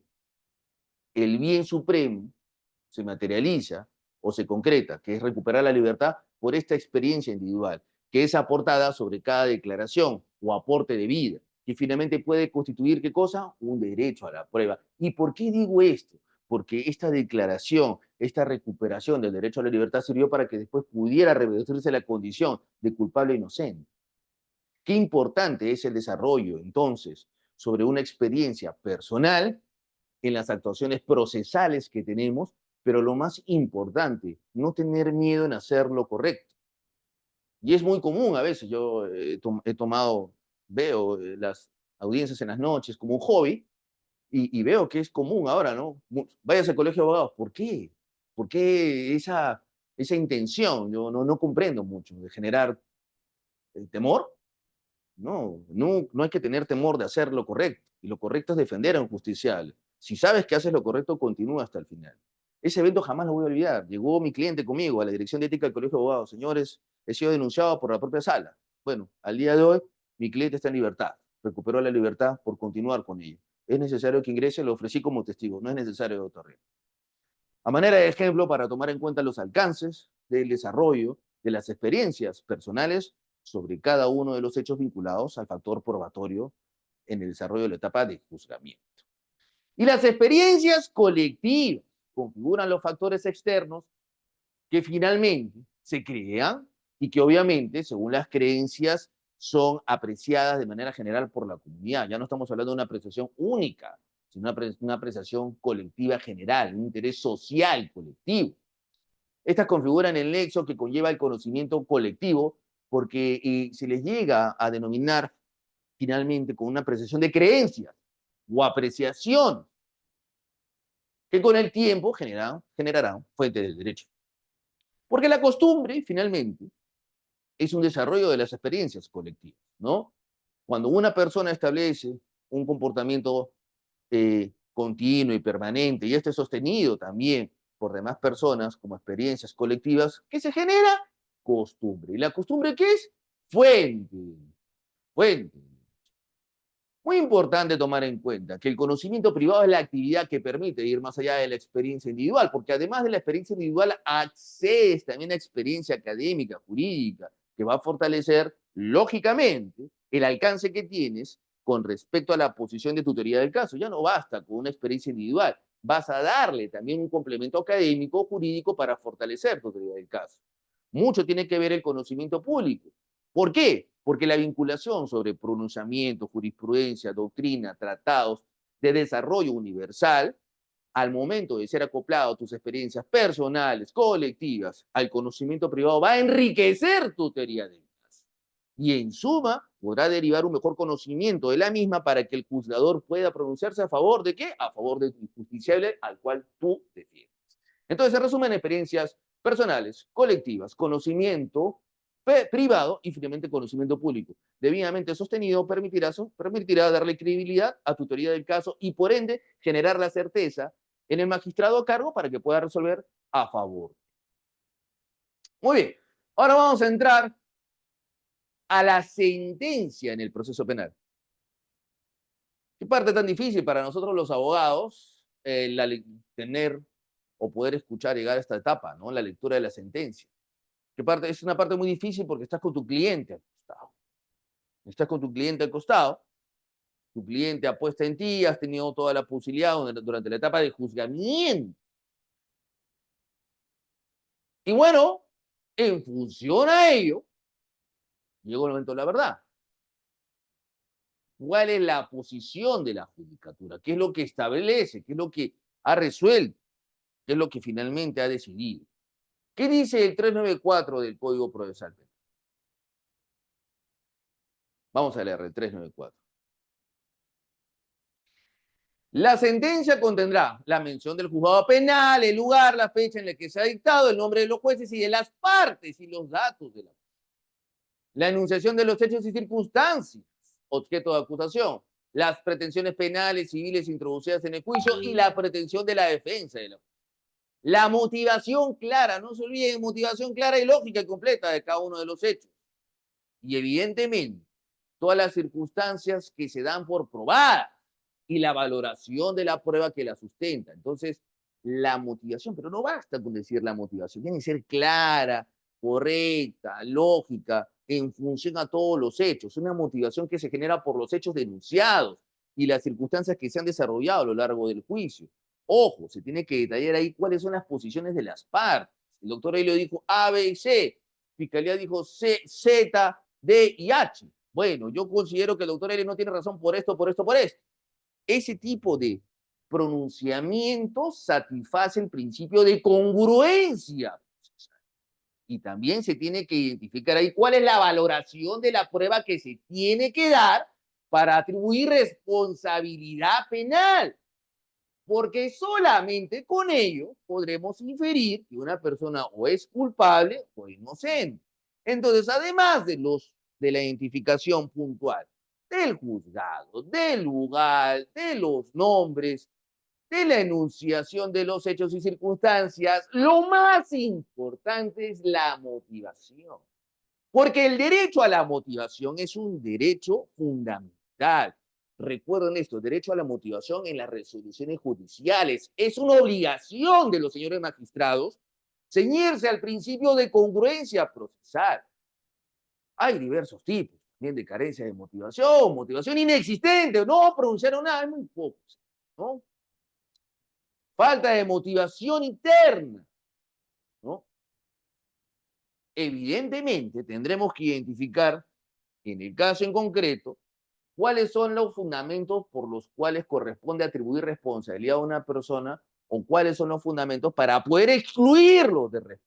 el bien supremo se materializa o se concreta, que es recuperar la libertad por esta experiencia individual, que es aportada sobre cada declaración o aporte de vida, que finalmente puede constituir, ¿qué cosa? Un derecho a la prueba. ¿Y por qué digo esto? Porque esta declaración, esta recuperación del derecho a la libertad sirvió para que después pudiera revertirse la condición de culpable e inocente. Qué importante es el desarrollo, entonces, sobre una experiencia personal en las actuaciones procesales que tenemos, pero lo más importante, no tener miedo en hacer lo correcto. Y es muy común a veces, yo he tomado, veo las audiencias en las noches como un hobby y veo que es común ahora, ¿no? Váyase al colegio de abogados, ¿por qué? ¿Por qué esa intención? Yo no comprendo mucho, de generar temor. No hay que tener temor de hacer lo correcto. Y lo correcto es defender a un justiciable. Si sabes que haces lo correcto, continúa hasta el final. Ese evento jamás lo voy a olvidar. Llegó mi cliente conmigo a la Dirección de Ética del Colegio de Abogados. Señores, he sido denunciado por la propia sala. Bueno, al día de hoy, mi cliente está en libertad. Recuperó la libertad por continuar con ella. ¿Es necesario que ingrese? Lo ofrecí como testigo. No es necesario, doctor Ríos. A manera de ejemplo, para tomar en cuenta los alcances del desarrollo de las experiencias personales sobre cada uno de los hechos vinculados al factor probatorio en el desarrollo de la etapa de juzgamiento. Y las experiencias colectivas configuran los factores externos que finalmente se crean y que obviamente, según las creencias, son apreciadas de manera general por la comunidad. Ya no estamos hablando de una apreciación única, sino una apreciación colectiva general, un interés social colectivo. Estas configuran el nexo que conlleva el conocimiento colectivo porque se les llega a denominar finalmente con una apreciación de creencias o apreciación que con el tiempo generarán fuentes del derecho. Porque la costumbre, finalmente, es un desarrollo de las experiencias colectivas, ¿no? Cuando una persona establece un comportamiento continuo y permanente, y este es sostenido también por demás personas como experiencias colectivas, ¿qué se genera? Costumbre. ¿Y la costumbre qué es? Fuente. Fuente. Muy importante tomar en cuenta que el conocimiento privado es la actividad que permite ir más allá de la experiencia individual, porque además de la experiencia individual, accedes también a experiencia académica, jurídica, que va a fortalecer, lógicamente, el alcance que tienes con respecto a la posición de tutoría del caso. Ya no basta con una experiencia individual, vas a darle también un complemento académico o jurídico para fortalecer tu tutoría del caso. Mucho tiene que ver el conocimiento público. ¿Por qué? Porque la vinculación sobre pronunciamiento, jurisprudencia, doctrina, tratados de desarrollo universal, al momento de ser acoplado a tus experiencias personales, colectivas, al conocimiento privado, va a enriquecer tu teoría del caso. Y en suma, podrá derivar un mejor conocimiento de la misma para que el juzgador pueda pronunciarse a favor de qué? A favor del justiciable al cual tú defiendes. Entonces, se resumen experiencias personales, colectivas, conocimiento privado y finalmente conocimiento público. Debidamente sostenido permitirá darle credibilidad a tu teoría del caso y por ende generar la certeza en el magistrado a cargo para que pueda resolver a favor. Muy bien, ahora vamos a entrar a la sentencia en el proceso penal. ¿Qué parte tan difícil para nosotros los abogados tener o poder escuchar llegar a esta etapa, ¿no? La lectura de la sentencia. ¿Qué parte? Es una parte muy difícil porque estás con tu cliente al costado. Estás con tu cliente al costado, tu cliente apuesta en ti, has tenido toda la posibilidad durante la etapa de juzgamiento. Y bueno, en función a ello, llegó el momento de la verdad. ¿Cuál es la posición de la judicatura? ¿Qué es lo que establece? ¿Qué es lo que ha resuelto? ¿Qué es lo que finalmente ha decidido? ¿Qué dice el 394 del Código Procesal Penal? Vamos a leer el 394. La sentencia contendrá la mención del juzgado penal, el lugar, la fecha en la que se ha dictado, el nombre de los jueces y de las partes y los datos de la enunciación de los hechos y circunstancias, objeto de acusación, las pretensiones penales, civiles introducidas en el juicio y la pretensión de la defensa de la motivación clara, no se olviden, motivación clara y lógica y completa de cada uno de los hechos. Y evidentemente, todas las circunstancias que se dan por probadas y la valoración de la prueba que la sustenta. Entonces, la motivación, pero no basta con decir la motivación, tiene que ser clara, correcta, lógica, en función a todos los hechos. Una motivación que se genera por los hechos denunciados y las circunstancias que se han desarrollado a lo largo del juicio. Ojo, se tiene que detallar ahí cuáles son las posiciones de las partes. El doctor Helio dijo A, B y C. Fiscalía dijo C, Z, D y H. Bueno, yo considero que el doctor Helio no tiene razón por esto, por esto, por esto. Ese tipo de pronunciamiento satisface el principio de congruencia. Y también se tiene que identificar ahí cuál es la valoración de la prueba que se tiene que dar para atribuir responsabilidad penal. Porque solamente con ello podremos inferir que una persona o es culpable o inocente. Entonces, además de la identificación puntual del juzgado, del lugar, de los nombres, de la enunciación de los hechos y circunstancias, lo más importante es la motivación. Porque el derecho a la motivación es un derecho fundamental. Recuerden esto, derecho a la motivación en las resoluciones judiciales. Es una obligación de los señores magistrados ceñirse al principio de congruencia procesal. Hay diversos tipos también de carencia de motivación, motivación inexistente, no pronunciaron nada, es muy pocos, ¿no? Falta de motivación interna, ¿no? Evidentemente tendremos que identificar, en el caso en concreto, cuáles son los fundamentos por los cuales corresponde atribuir responsabilidad a una persona o cuáles son los fundamentos para poder excluirlo de responsabilidad.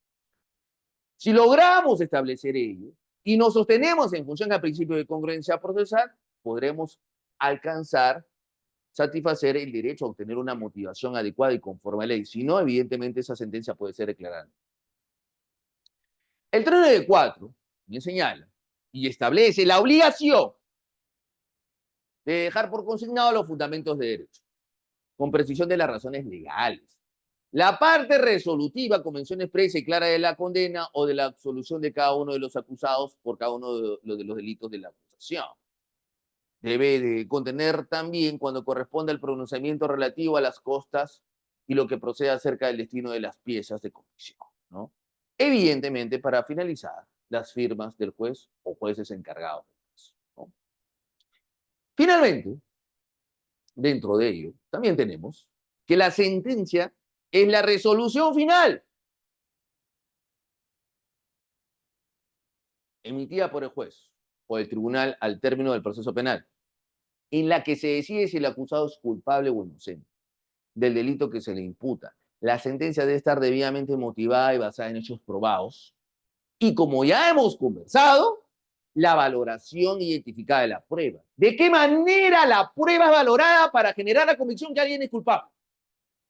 Si logramos establecer ello, y nos sostenemos en función al principio de congruencia procesal, podremos alcanzar, satisfacer el derecho a obtener una motivación adecuada y conforme a ley. Si no, evidentemente esa sentencia puede ser declarada. El 394 me señala y establece la obligación de dejar por consignado los fundamentos de derecho, con precisión de las razones legales. La parte resolutiva con mención expresa y clara de la condena o de la absolución de cada uno de los acusados por cada uno de los delitos de la acusación. Debe de contener también cuando corresponde al pronunciamiento relativo a las costas y lo que proceda acerca del destino de las piezas de convicción, ¿no? Evidentemente, para finalizar, las firmas del juez o jueces encargados, ¿no? Finalmente, dentro de ello, también tenemos que la sentencia es la resolución final emitida por el juez o el tribunal al término del proceso penal, en la que se decide si el acusado es culpable o inocente del delito que se le imputa. La sentencia debe estar debidamente motivada y basada en hechos probados. Y como ya hemos conversado, la valoración identificada de la prueba. ¿De qué manera la prueba es valorada para generar la convicción que alguien es culpable?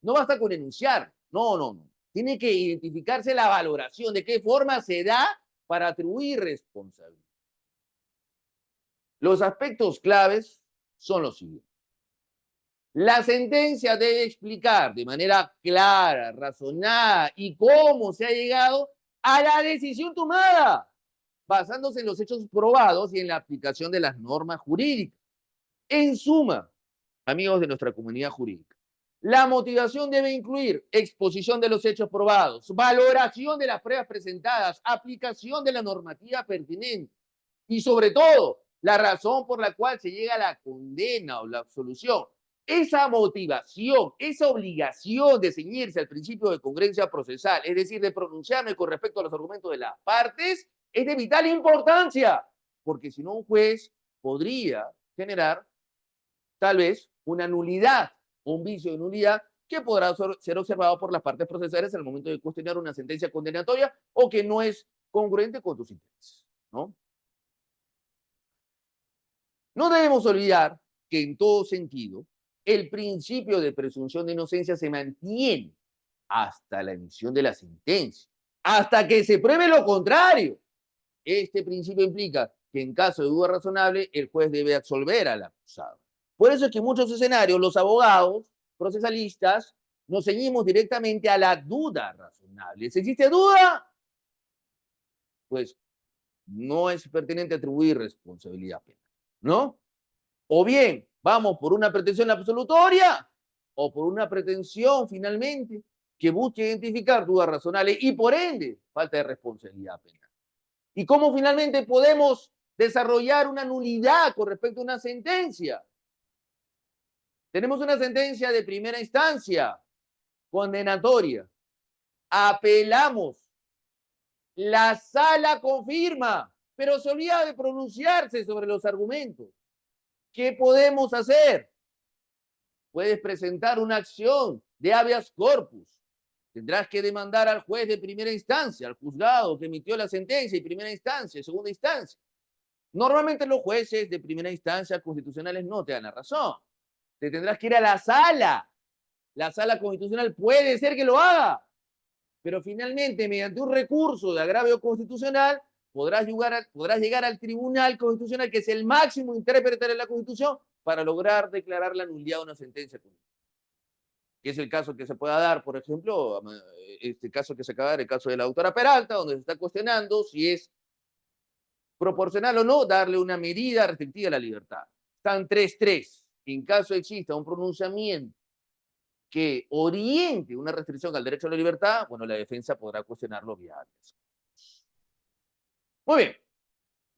No basta con enunciar. No, no, no. Tiene que identificarse la valoración, de qué forma se da para atribuir responsabilidad. Los aspectos claves son los siguientes. La sentencia debe explicar de manera clara, razonada y cómo se ha llegado a la decisión tomada, basándose en los hechos probados y en la aplicación de las normas jurídicas. En suma, amigos de nuestra comunidad jurídica, la motivación debe incluir exposición de los hechos probados, valoración de las pruebas presentadas, aplicación de la normativa pertinente y sobre todo la razón por la cual se llega a la condena o la absolución. Esa motivación, esa obligación de ceñirse al principio de congruencia procesal, es decir, de pronunciarme con respecto a los argumentos de las partes, es de vital importancia, porque si no un juez podría generar tal vez una nulidad o un vicio de nulidad que podrá ser observado por las partes procesales en el momento de cuestionar una sentencia condenatoria o que no es congruente con tus intereses, ¿no? No debemos olvidar que en todo sentido el principio de presunción de inocencia se mantiene hasta la emisión de la sentencia, hasta que se pruebe lo contrario. Este principio implica que en caso de duda razonable, el juez debe absolver al acusado. Por eso es que en muchos escenarios los abogados procesalistas nos ceñimos directamente a la duda razonable. Si existe duda, pues no es pertinente atribuir responsabilidad penal, ¿no? O bien vamos por una pretensión absolutoria o por una pretensión finalmente que busque identificar dudas razonables y por ende falta de responsabilidad penal. ¿Y cómo finalmente podemos desarrollar una nulidad con respecto a una sentencia? Tenemos una sentencia de primera instancia condenatoria. Apelamos. La sala confirma, pero se olvida de pronunciarse sobre los argumentos. ¿Qué podemos hacer? Puedes presentar una acción de habeas corpus. Tendrás que demandar al juez de primera instancia, al juzgado que emitió la sentencia de primera instancia, segunda instancia. Normalmente los jueces de primera instancia constitucionales no te dan la razón. Te tendrás que ir a la sala. La sala constitucional puede ser que lo haga, pero finalmente, mediante un recurso de agravio constitucional, podrás llegar al Tribunal Constitucional, que es el máximo intérprete de la Constitución, para lograr declarar la nulidad de una sentencia. Que es el caso que se pueda dar, por ejemplo, este caso que se acaba de dar, el caso de la doctora Peralta, donde se está cuestionando si es proporcional o no darle una medida restrictiva a la libertad. Están 3-3. En caso exista un pronunciamiento que oriente una restricción al derecho a la libertad, bueno, la defensa podrá cuestionarlo vía. Muy bien.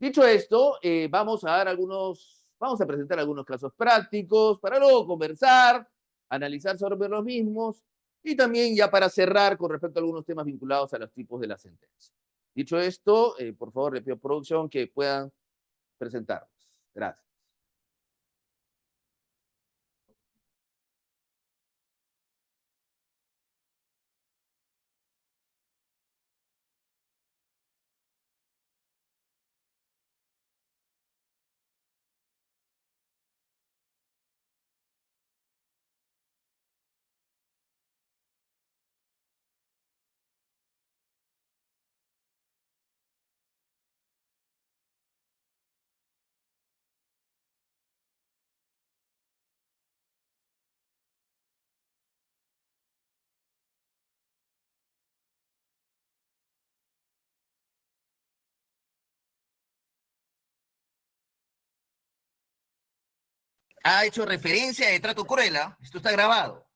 Dicho esto, vamos a presentar algunos casos prácticos para luego conversar, analizar sobre los mismos y también ya para cerrar con respecto a algunos temas vinculados a los tipos de la sentencia. Dicho esto, por favor, le pido a producción que puedan presentarnos. Gracias. ha hecho referencia de trato cruel, esto está grabado.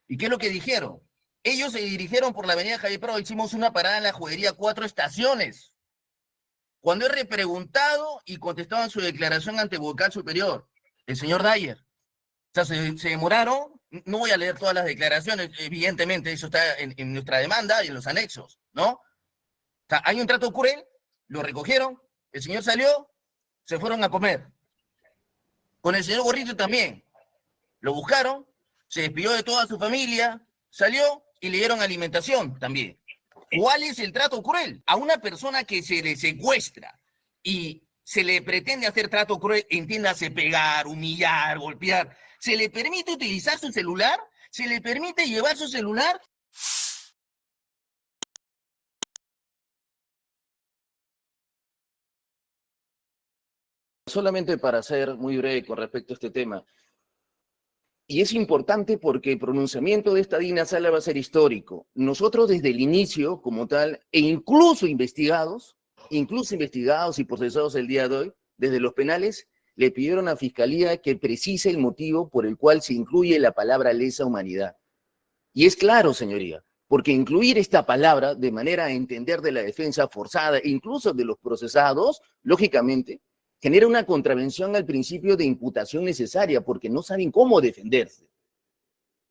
¿Y qué es lo que dijeron? Ellos se dirigieron por la avenida Javier Prado, hicimos una parada en la juguería 4 estaciones. Cuando he repreguntado y contestado en su declaración ante vocal superior, el señor Dyer, o sea, se demoraron, no voy a leer todas las declaraciones, evidentemente, eso está en nuestra demanda y en los anexos, ¿no? O sea, hay un trato cruel, lo recogieron, el señor salió, se fueron a comer. Con el señor Gorrito también, lo buscaron, se despidió de toda su familia, salió y le dieron alimentación también. ¿Cuál es el trato cruel? A una persona que se le secuestra y se le pretende hacer trato cruel, entiéndase pegar, humillar, golpear, ¿se le permite utilizar su celular? ¿Se le permite llevar su celular? Solamente para ser muy breve con respecto a este tema, y es importante porque el pronunciamiento de esta digna sala va a ser histórico. Nosotros desde el inicio, como tal, e incluso investigados y procesados el día de hoy, desde los penales, le pidieron a Fiscalía que precise el motivo por el cual se incluye la palabra lesa humanidad. Y es claro, señoría, porque incluir esta palabra de manera a entender de la defensa forzada, incluso de los procesados, lógicamente, genera una contravención al principio de imputación necesaria porque no saben cómo defenderse.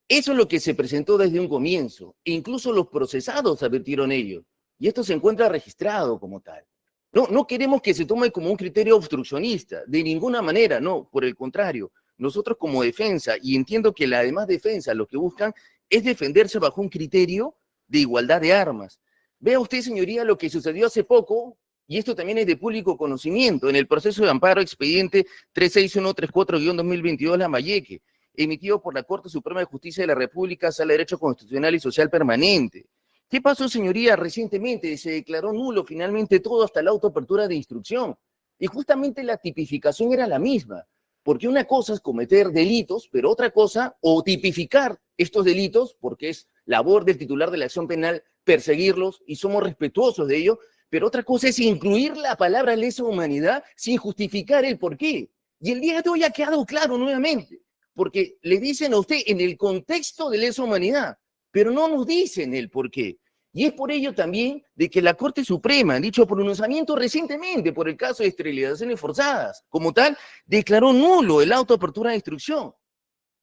Eso es lo que se presentó desde un comienzo. Incluso los procesados advirtieron ello. Y esto se encuentra registrado como tal. No queremos que se tome como un criterio obstruccionista, de ninguna manera, no, por el contrario. Nosotros como defensa, y entiendo que la demás defensa lo que buscan es defenderse bajo un criterio de igualdad de armas. Vea usted, señoría, lo que sucedió hace poco, y esto también es de público conocimiento, en el proceso de amparo expediente 36134-2022 Lambayeque, emitido por la Corte Suprema de Justicia de la República, Sala de Derecho Constitucional y Social Permanente. ¿Qué pasó, señoría? Recientemente se declaró nulo finalmente todo hasta la autoapertura de instrucción. Y justamente la tipificación era la misma, porque una cosa es cometer delitos, pero otra cosa, o tipificar estos delitos, porque es labor del titular de la acción penal perseguirlos y somos respetuosos de ello, pero otra cosa es incluir la palabra lesa humanidad sin justificar el porqué. Y el día de hoy ha quedado claro nuevamente, porque le dicen a usted en el contexto de lesa humanidad, pero no nos dicen el porqué. Y es por ello también de que la Corte Suprema, en dicho pronunciamiento recientemente por el caso de esterilizaciones forzadas, como tal, declaró nulo el auto de apertura de instrucción,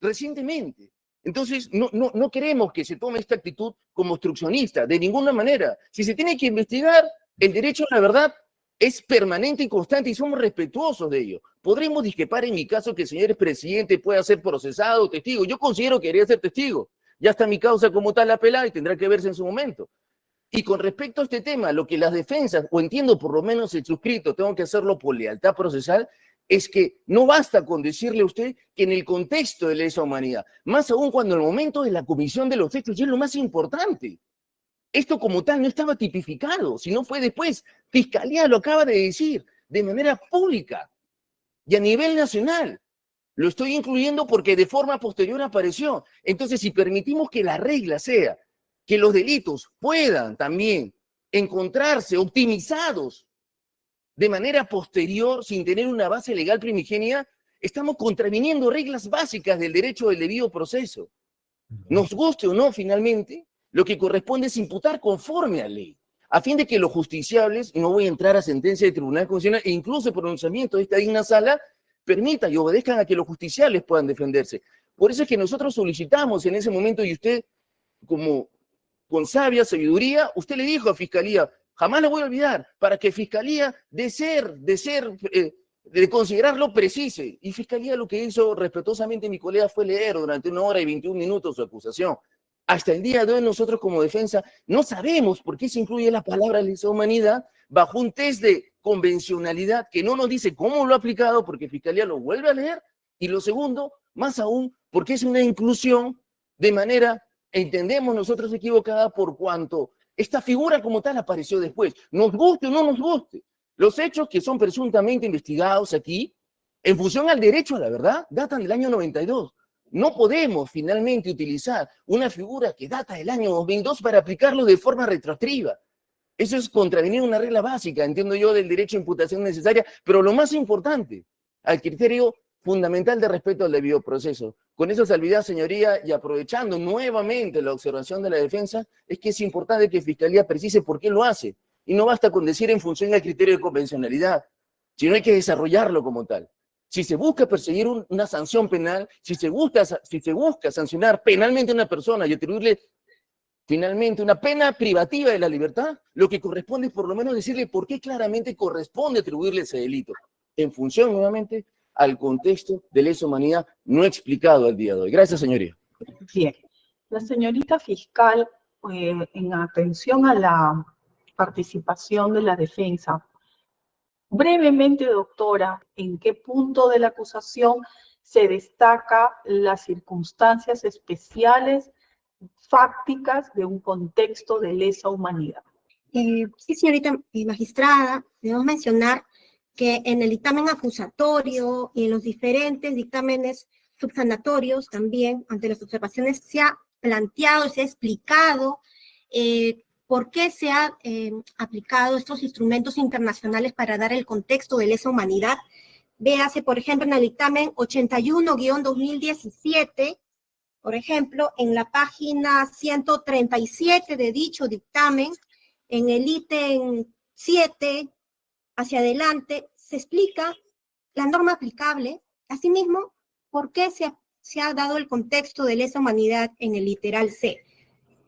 recientemente. Entonces, no queremos que se tome esta actitud como obstruccionista, de ninguna manera. Si se tiene que investigar, el derecho a la verdad es permanente y constante y somos respetuosos de ello. Podremos discrepar en mi caso que el señor presidente pueda ser procesado o testigo. Yo considero que debería ser testigo. Ya está mi causa como tal apelada y tendrá que verse en su momento. Y con respecto a este tema, lo que las defensas, o entiendo por lo menos el suscrito, tengo que hacerlo por lealtad procesal, es que no basta con decirle a usted que en el contexto de lesa humanidad, más aún cuando en el momento de la comisión de los hechos, y es lo más importante, esto como tal no estaba tipificado, sino fue después. Fiscalía lo acaba de decir de manera pública y a nivel nacional. Lo estoy incluyendo porque de forma posterior apareció. Entonces, si permitimos que la regla sea que los delitos puedan también encontrarse optimizados de manera posterior sin tener una base legal primigenia, estamos contraviniendo reglas básicas del derecho del debido proceso. Nos guste o no, finalmente, lo que corresponde es imputar conforme a ley, a fin de que los justiciables, y no voy a entrar a sentencia del Tribunal Constitucional, e incluso pronunciamiento de esta digna sala, permitan y obedezcan a que los justiciables puedan defenderse. Por eso es que nosotros solicitamos en ese momento, y usted, como con sabia sabiduría, usted le dijo a Fiscalía, jamás lo voy a olvidar, para que Fiscalía de considerarlo precise. Y Fiscalía lo que hizo respetuosamente mi colega fue leer durante 1 hora y 21 minutos su acusación. Hasta el día de hoy nosotros como defensa no sabemos por qué se incluye la palabra lesa humanidad bajo un test de convencionalidad que no nos dice cómo lo ha aplicado porque Fiscalía lo vuelve a leer. Y lo segundo, más aún, porque es una inclusión de manera, entendemos nosotros, equivocada por cuanto esta figura como tal apareció después. Nos guste o no nos guste. Los hechos que son presuntamente investigados aquí, en función al derecho a la verdad, datan del año 92. No podemos finalmente utilizar una figura que data del año 2002 para aplicarlo de forma retroactiva. Eso es contravenir una regla básica, entiendo yo, del derecho a imputación necesaria, pero lo más importante, al criterio fundamental de respeto al debido proceso. Con esa salvedad, señoría, y aprovechando nuevamente la observación de la defensa, es que es importante que Fiscalía precise por qué lo hace. Y no basta con decir en función del criterio de convencionalidad, sino hay que desarrollarlo como tal. Si se busca perseguir una sanción penal, si se busca sancionar penalmente a una persona y atribuirle finalmente una pena privativa de la libertad, lo que corresponde es por lo menos decirle por qué claramente corresponde atribuirle ese delito, en función nuevamente al contexto de lesa humanidad no explicado al día de hoy. Gracias, señoría. Bien. La señorita fiscal, en atención a la participación de la defensa, brevemente, doctora, ¿en qué punto de la acusación se destaca las circunstancias especiales, fácticas de un contexto de lesa humanidad? Sí, señorita magistrada, debemos mencionar que en el dictamen acusatorio y en los diferentes dictámenes subsanatorios también, ante las observaciones, se ha planteado, se ha explicado por qué se han aplicado estos instrumentos internacionales para dar el contexto de lesa humanidad. Véase, por ejemplo, en el dictamen 81-2017, por ejemplo, en la página 137 de dicho dictamen, en el ítem 7, hacia adelante, se explica la norma aplicable, asimismo, por qué se ha dado el contexto de lesa humanidad en el literal C.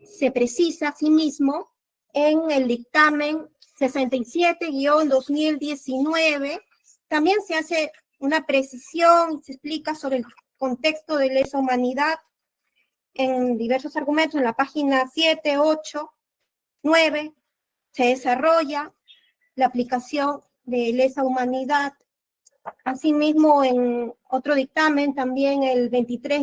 Se precisa, asimismo, en el dictamen 67-2019, también se hace una precisión, se explica sobre el contexto de lesa humanidad en diversos argumentos, en la página 7, 8, 9, se desarrolla la aplicación de lesa humanidad. Asimismo, en otro dictamen, también el 23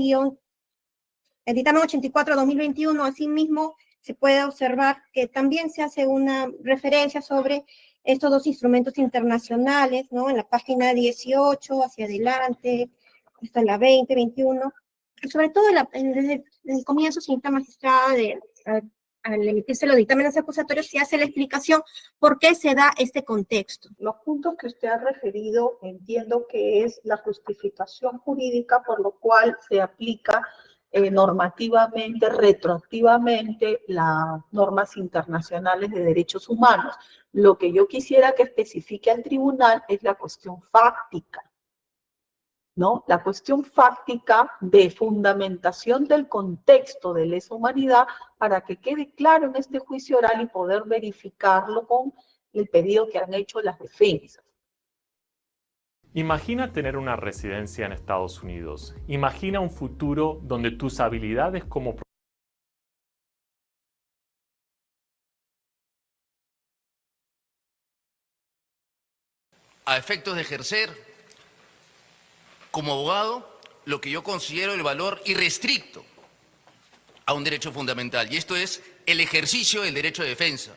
el dictamen 84-2021, asimismo, se puede observar que también se hace una referencia sobre estos dos instrumentos internacionales, ¿no? En la página 18, hacia adelante, hasta la 20, 21, y sobre todo desde el comienzo, señorita magistrada, al emitirse los dictámenes acusatorios, se hace la explicación por qué se da este contexto. Los puntos que usted ha referido entiendo que es la justificación jurídica por lo cual se aplica normativamente, retroactivamente, las normas internacionales de derechos humanos. Lo que yo quisiera que especifique al tribunal es la cuestión fáctica, ¿no? La cuestión fáctica de fundamentación del contexto de lesa humanidad para que quede claro en este juicio oral y poder verificarlo con el pedido que han hecho las defensas. Imagina tener una residencia en Estados Unidos. Imagina un futuro donde tus habilidades como a efectos de ejercer como abogado lo que yo considero el valor irrestricto a un derecho fundamental, y esto es el ejercicio del derecho de defensa.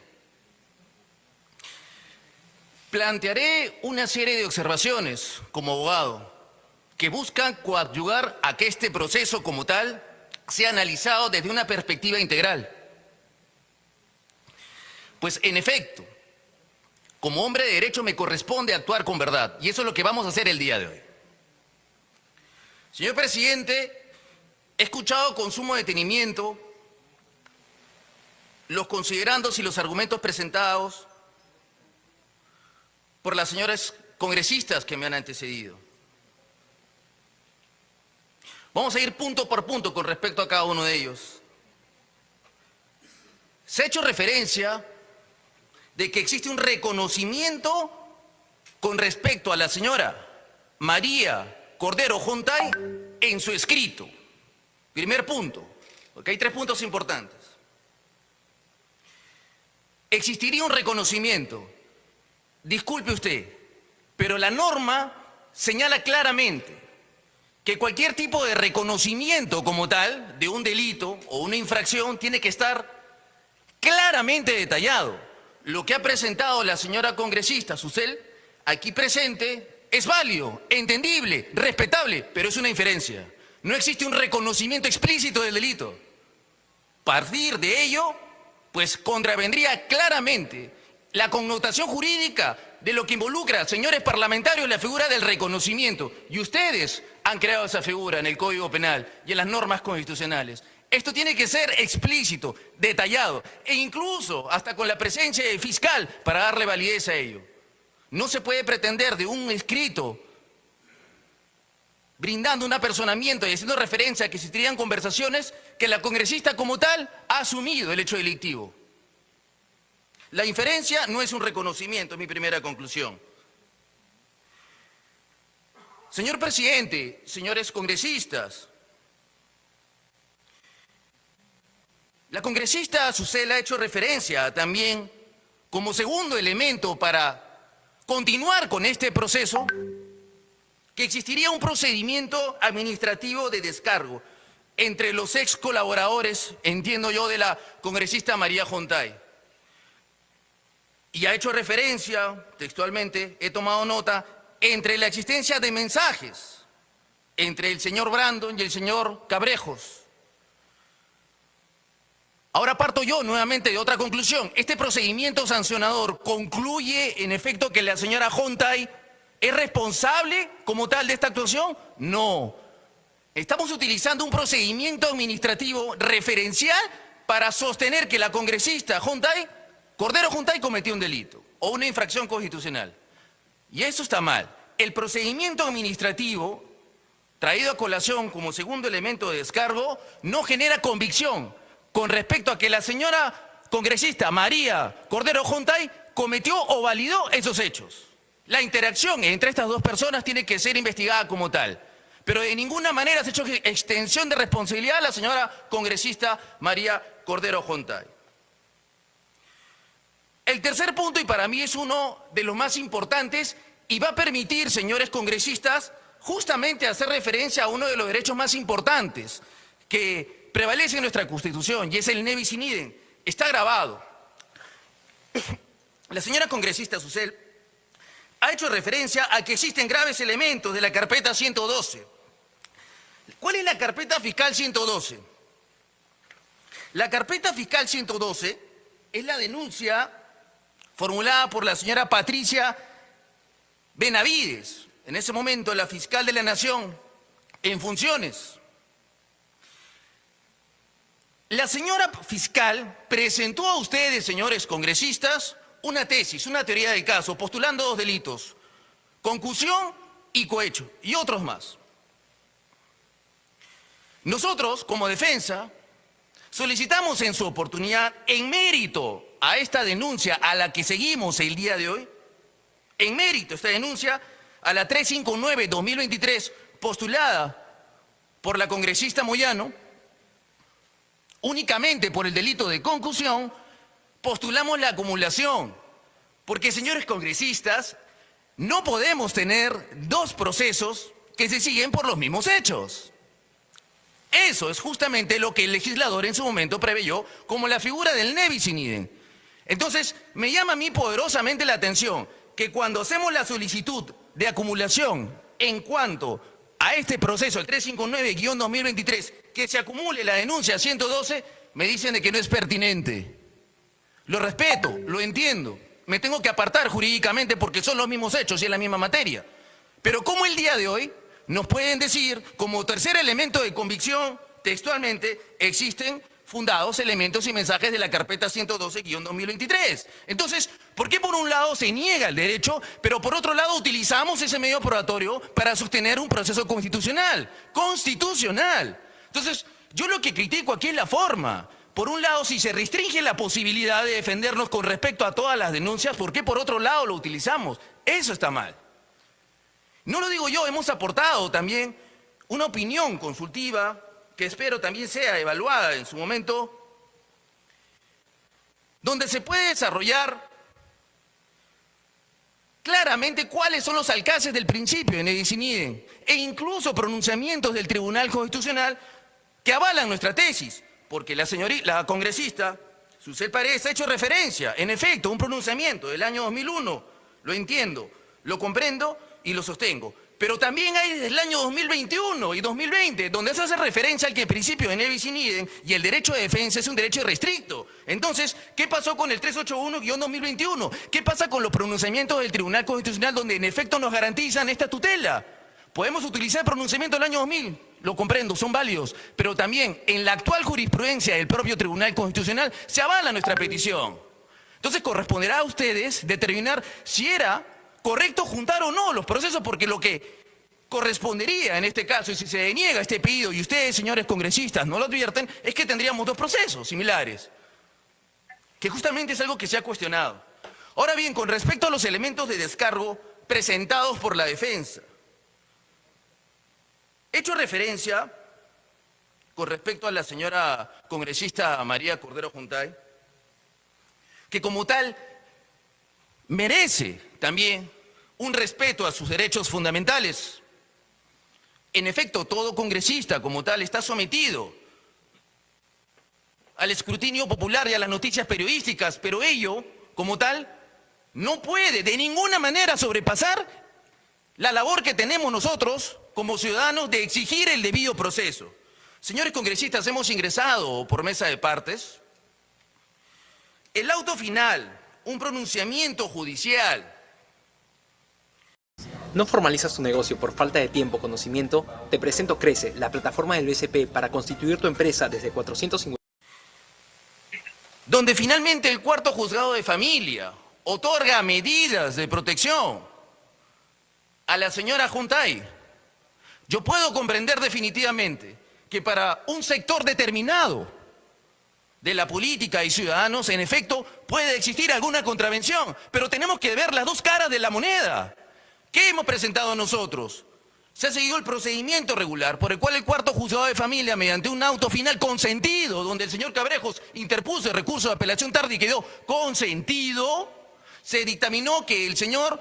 Plantearé una serie de observaciones como abogado que buscan coadyuvar a que este proceso como tal sea analizado desde una perspectiva integral. Pues en efecto, como hombre de derecho me corresponde actuar con verdad, y eso es lo que vamos a hacer el día de hoy. Señor presidente, he escuchado con sumo detenimiento los considerandos y los argumentos presentados por las señoras congresistas que me han antecedido. Vamos a ir punto por punto con respecto a cada uno de ellos. Se ha hecho referencia de que existe un reconocimiento con respecto a la señora María Cordero Jontay en su escrito. Primer punto, porque hay 3 puntos importantes. Existiría un reconocimiento. Disculpe usted, pero la norma señala claramente que cualquier tipo de reconocimiento como tal de un delito o una infracción tiene que estar claramente detallado. Lo que ha presentado la señora congresista Susel aquí presente es válido, entendible, respetable, pero es una inferencia. No existe un reconocimiento explícito del delito. Partir de ello, pues contravendría claramente la connotación jurídica de lo que involucra, señores parlamentarios, la figura del reconocimiento. Y ustedes han creado esa figura en el Código Penal y en las normas constitucionales. Esto tiene que ser explícito, detallado, e incluso hasta con la presencia del fiscal para darle validez a ello. No se puede pretender de un escrito brindando un apersonamiento y haciendo referencia a que existirían conversaciones que la congresista como tal ha asumido el hecho delictivo. La inferencia no es un reconocimiento, es mi primera conclusión. Señor presidente, señores congresistas, la congresista Susel ha hecho referencia también como segundo elemento para continuar con este proceso, que existiría un procedimiento administrativo de descargo entre los ex colaboradores, entiendo yo, de la congresista María Jontay. Y ha hecho referencia, textualmente, he tomado nota, entre la existencia de mensajes entre el señor Brandon y el señor Cabrejos. Ahora parto yo nuevamente de otra conclusión. Este procedimiento sancionador concluye, en efecto, que la señora Jontay ¿es responsable como tal de esta actuación? No. Estamos utilizando un procedimiento administrativo referencial para sostener que la congresista Cordero Jontay cometió un delito o una infracción constitucional. Y eso está mal. El procedimiento administrativo, traído a colación como segundo elemento de descargo, no genera convicción con respecto a que la señora congresista María Cordero Jontay cometió o validó esos hechos. La interacción entre estas dos personas tiene que ser investigada como tal, pero de ninguna manera se ha hecho extensión de responsabilidad a la señora congresista María Cordero Jontay. El tercer punto, y para mí es uno de los más importantes, y va a permitir, señores congresistas, justamente hacer referencia a uno de los derechos más importantes que prevalece en nuestra Constitución, y es el ne bis in idem. Está grabado. La señora congresista Susel ha hecho referencia a que existen graves elementos de la carpeta 112. ¿Cuál es la carpeta fiscal 112? La carpeta fiscal 112 es la denuncia formulada por la señora Patricia Benavides, en ese momento la fiscal de la Nación en funciones. La señora fiscal presentó a ustedes, señores congresistas, una tesis, una teoría del caso, postulando dos delitos: concusión y cohecho, y otros más. Nosotros, como defensa, solicitamos en su oportunidad, en mérito a esta denuncia a la que seguimos el día de hoy, en mérito a esta denuncia, a la 359/2023, postulada por la congresista Moyano, únicamente por el delito de concusión, postulamos la acumulación, porque, señores congresistas, no podemos tener dos procesos que se siguen por los mismos hechos. Eso es justamente lo que el legislador en su momento preveyó como la figura del ne bis in idem. Entonces, me llama a mí poderosamente la atención que cuando hacemos la solicitud de acumulación en cuanto a este proceso, el 359/2023, que se acumule la denuncia 112, me dicen de que no es pertinente. Lo respeto, lo entiendo. Me tengo que apartar jurídicamente porque son los mismos hechos y es la misma materia. Pero ¿cómo el día de hoy nos pueden decir, como tercer elemento de convicción, textualmente, existen fundados elementos y mensajes de la carpeta 112/2023? Entonces, ¿por qué por un lado se niega el derecho, pero por otro lado utilizamos ese medio probatorio para sostener un proceso constitucional? ¡Constitucional! Entonces, yo lo que critico aquí es la forma. Por un lado, si se restringe la posibilidad de defendernos con respecto a todas las denuncias, ¿por qué por otro lado lo utilizamos? Eso está mal. No lo digo yo, hemos aportado también una opinión consultiva que espero también sea evaluada en su momento, donde se puede desarrollar claramente cuáles son los alcances del principio de ne bis in idem e incluso pronunciamientos del Tribunal Constitucional que avalan nuestra tesis, porque la congresista Susel Paredes ha hecho referencia, en efecto, a un pronunciamiento del año 2001, lo entiendo, lo comprendo y lo sostengo. Pero también hay desde el año 2021 y 2020, donde se hace referencia al que el principio de ne bis in idem y el derecho de defensa es un derecho irrestricto. Entonces, ¿qué pasó con el 381-2021? ¿Qué pasa con los pronunciamientos del Tribunal Constitucional donde en efecto nos garantizan esta tutela? Podemos utilizar el pronunciamiento del año 2000, lo comprendo, son válidos, pero también en la actual jurisprudencia del propio Tribunal Constitucional se avala nuestra petición. Entonces, corresponderá a ustedes determinar si era correcto juntar o no los procesos, porque lo que correspondería en este caso, y si se deniega este pedido y ustedes, señores congresistas, no lo advierten, es que tendríamos dos procesos similares, que justamente es algo que se ha cuestionado. Ahora bien, con respecto a los elementos de descargo presentados por la defensa, he hecho referencia con respecto a la señora congresista María Cordero Juntay, que como tal merece también un respeto a sus derechos fundamentales. En efecto, todo congresista como tal está sometido al escrutinio popular y a las noticias periodísticas, pero ello, como tal, no puede de ninguna manera sobrepasar la labor que tenemos nosotros como ciudadanos de exigir el debido proceso. Señores congresistas, hemos ingresado por mesa de partes el auto final, un pronunciamiento judicial. ¿No formalizas tu negocio por falta de tiempo o conocimiento? Te presento Crece, la plataforma del BCP para constituir tu empresa desde 450. Donde finalmente el cuarto juzgado de familia otorga medidas de protección a la señora Juntay. Yo puedo comprender definitivamente que para un sector determinado de la política y ciudadanos, en efecto, puede existir alguna contravención, pero tenemos que ver las dos caras de la moneda. ¿Qué hemos presentado nosotros? Se ha seguido el procedimiento regular por el cual el cuarto juzgado de familia, mediante un auto final consentido, donde el señor Cabrejos interpuso el recurso de apelación tarde y quedó consentido, se dictaminó que el señor,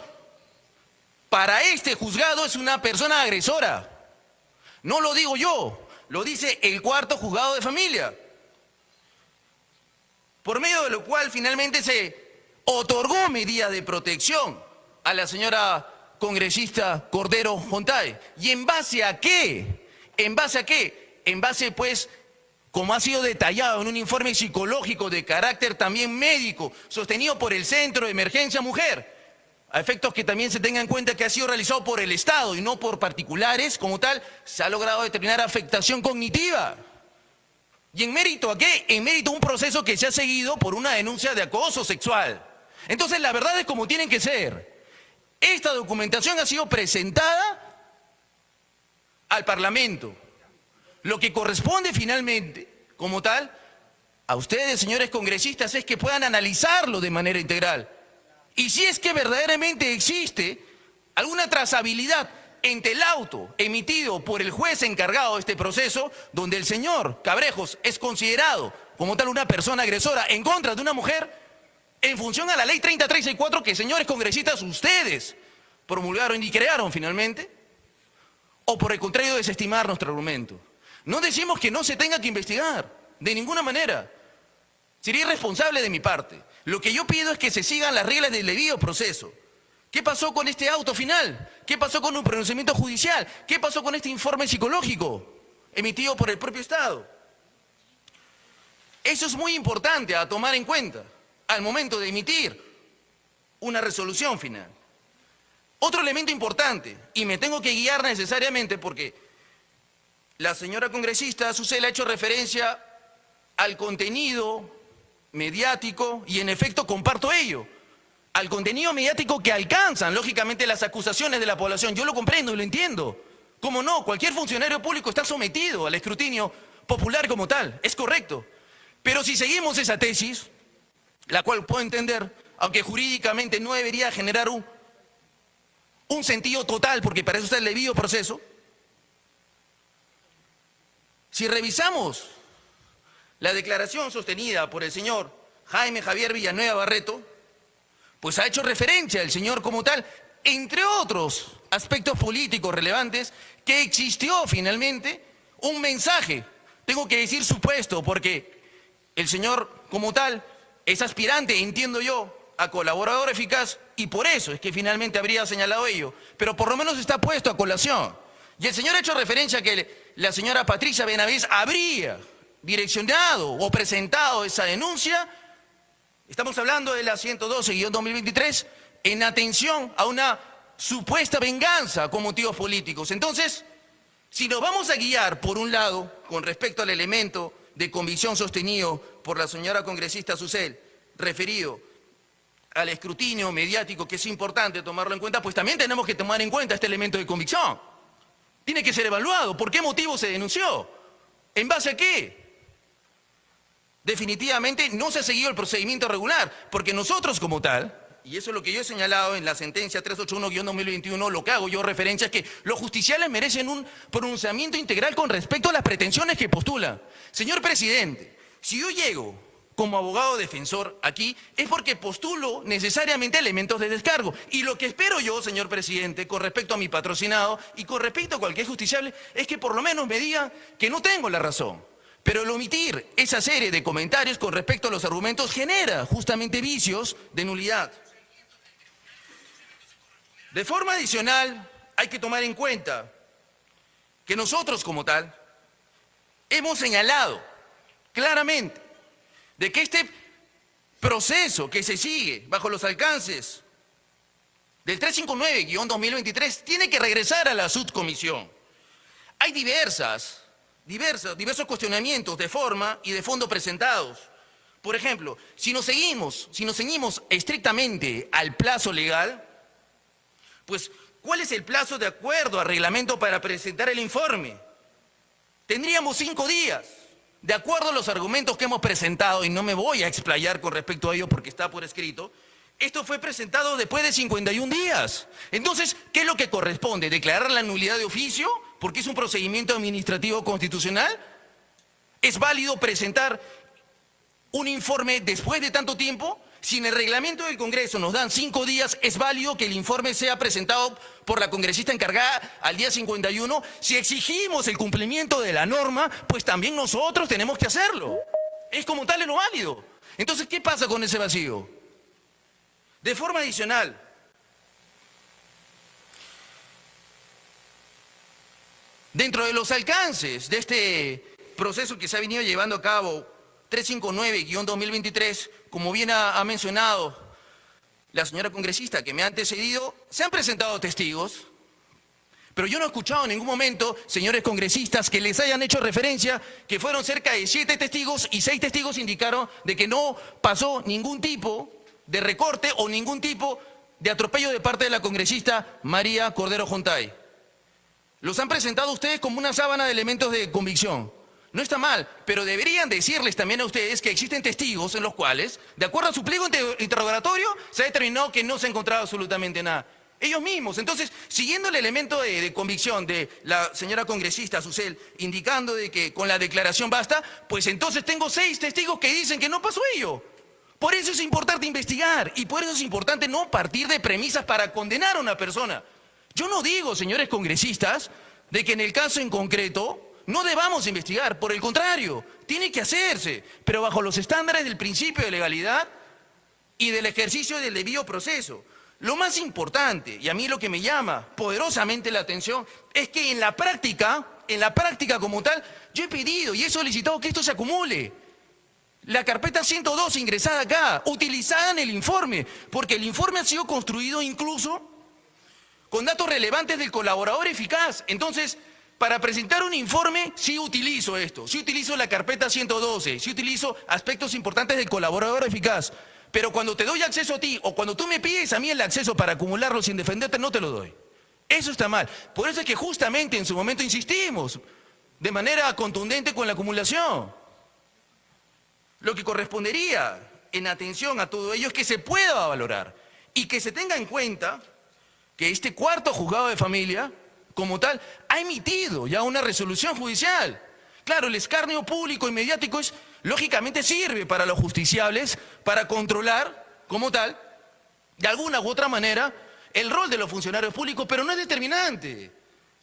para este juzgado, es una persona agresora. No lo digo yo, lo dice el cuarto juzgado de familia. Por medio de lo cual finalmente se otorgó medida de protección a la señora congresista Cordero Juntay. ¿Y en base a qué? ¿En base a qué? En base, pues, como ha sido detallado en un informe psicológico de carácter también médico, sostenido por el Centro de Emergencia Mujer, a efectos que también se tenga en cuenta que ha sido realizado por el Estado y no por particulares, como tal, se ha logrado determinar afectación cognitiva. ¿Y en mérito a qué? En mérito a un proceso que se ha seguido por una denuncia de acoso sexual. Entonces, la verdad es como tienen que ser. Esta documentación ha sido presentada al Parlamento. Lo que corresponde finalmente, como tal, a ustedes, señores congresistas, es que puedan analizarlo de manera integral. Y si es que verdaderamente existe alguna trazabilidad entre el auto emitido por el juez encargado de este proceso, donde el señor Cabrejos es considerado como tal una persona agresora en contra de una mujer, en función a la ley 30364 que, señores congresistas, ustedes promulgaron y crearon finalmente, o por el contrario desestimar nuestro argumento. No decimos que no se tenga que investigar, de ninguna manera. Sería irresponsable de mi parte. Lo que yo pido es que se sigan las reglas del debido proceso. ¿Qué pasó con este auto final? ¿Qué pasó con un pronunciamiento judicial? ¿Qué pasó con este informe psicológico emitido por el propio Estado? Eso es muy importante a tomar en cuenta al momento de emitir una resolución final. Otro elemento importante, y me tengo que guiar necesariamente porque la señora congresista Susel ha hecho referencia al contenido mediático y en efecto comparto ello. Al contenido mediático que alcanzan, lógicamente, las acusaciones de la población. Yo lo comprendo y lo entiendo. ¿Cómo no? Cualquier funcionario público está sometido al escrutinio popular como tal. Es correcto. Pero si seguimos esa tesis, la cual puedo entender, aunque jurídicamente no debería generar un sentido total, porque para eso está el debido proceso, si revisamos la declaración sostenida por el señor Jaime Javier Villanueva Barreto, pues ha hecho referencia el señor como tal, entre otros aspectos políticos relevantes, que existió finalmente un mensaje, tengo que decir supuesto, porque el señor como tal es aspirante, entiendo yo, a colaborador eficaz y por eso es que finalmente habría señalado ello, pero por lo menos está puesto a colación. Y el señor ha hecho referencia a que la señora Patricia Benavides habría direccionado o presentado esa denuncia. Estamos hablando de la 112-2023 en atención a una supuesta venganza con motivos políticos. Entonces, si nos vamos a guiar, por un lado, con respecto al elemento de convicción sostenido por la señora congresista Susel, referido al escrutinio mediático, que es importante tomarlo en cuenta, pues también tenemos que tomar en cuenta este elemento de convicción. Tiene que ser evaluado. ¿Por qué motivo se denunció? ¿En base a qué? Definitivamente no se ha seguido el procedimiento regular, porque nosotros como tal, y eso es lo que yo he señalado en la sentencia 381-2021, lo que hago yo referencia es que los justiciales merecen un pronunciamiento integral con respecto a las pretensiones que postulan. Señor presidente, si yo llego como abogado defensor aquí, es porque postulo necesariamente elementos de descargo. Y lo que espero yo, señor presidente, con respecto a mi patrocinado y con respecto a cualquier justiciable, es que por lo menos me digan que no tengo la razón. Pero el omitir esa serie de comentarios con respecto a los argumentos genera justamente vicios de nulidad. De forma adicional, hay que tomar en cuenta que nosotros como tal hemos señalado claramente de que este proceso que se sigue bajo los alcances del 359-2023 tiene que regresar a la subcomisión. Hay diversos cuestionamientos de forma y de fondo presentados. Por ejemplo, si nos ceñimos estrictamente al plazo legal, pues, ¿cuál es el plazo de acuerdo al reglamento para presentar el informe? Tendríamos 5 días. De acuerdo a los argumentos que hemos presentado, y no me voy a explayar con respecto a ello porque está por escrito, esto fue presentado después de 51 días. Entonces, ¿qué es lo que corresponde? ¿Declarar la nulidad de oficio? Porque es un procedimiento administrativo constitucional. ¿Es válido presentar un informe después de tanto tiempo? Si en el reglamento del Congreso nos dan 5 días, ¿es válido que el informe sea presentado por la congresista encargada al día 51? Si exigimos el cumplimiento de la norma, pues también nosotros tenemos que hacerlo. Es como tal lo válido. Entonces, ¿qué pasa con ese vacío? De forma adicional, dentro de los alcances de este proceso que se ha venido llevando a cabo, 359-2023, como bien ha mencionado la señora congresista que me ha antecedido, se han presentado testigos, pero yo no he escuchado en ningún momento, señores congresistas, que les hayan hecho referencia que fueron cerca de 7 testigos y 6 testigos indicaron de que no pasó ningún tipo de recorte o ningún tipo de atropello de parte de la congresista María Cordero Jontay. Los han presentado ustedes como una sábana de elementos de convicción. No está mal, pero deberían decirles también a ustedes que existen testigos en los cuales, de acuerdo a su pliego interrogatorio, se ha determinado que no se ha encontrado absolutamente nada. Ellos mismos. Entonces, siguiendo el elemento de convicción de la señora congresista Susel, indicando de que con la declaración basta, pues entonces tengo 6 testigos que dicen que no pasó ello. Por eso es importante investigar y por eso es importante no partir de premisas para condenar a una persona. Yo no digo, señores congresistas, de que en el caso en concreto no debamos investigar, por el contrario, tiene que hacerse, pero bajo los estándares del principio de legalidad y del ejercicio del debido proceso. Lo más importante, y a mí lo que me llama poderosamente la atención, es que en la práctica como tal, yo he pedido y he solicitado que esto se acumule. La carpeta 112 ingresada acá, utilizada en el informe, porque el informe ha sido construido incluso con datos relevantes del colaborador eficaz. Entonces, para presentar un informe, sí utilizo esto, sí utilizo la carpeta 112, sí utilizo aspectos importantes del colaborador eficaz. Pero cuando te doy acceso a ti, o cuando tú me pides a mí el acceso para acumularlo sin defenderte, no te lo doy. Eso está mal. Por eso es que justamente en su momento insistimos de manera contundente con la acumulación. Lo que correspondería en atención a todo ello es que se pueda valorar y que se tenga en cuenta que este 4º juzgado de familia, como tal, ha emitido ya una resolución judicial. Claro, el escarnio público y mediático lógicamente sirve para los justiciables, para controlar, como tal, de alguna u otra manera, el rol de los funcionarios públicos, pero no es determinante.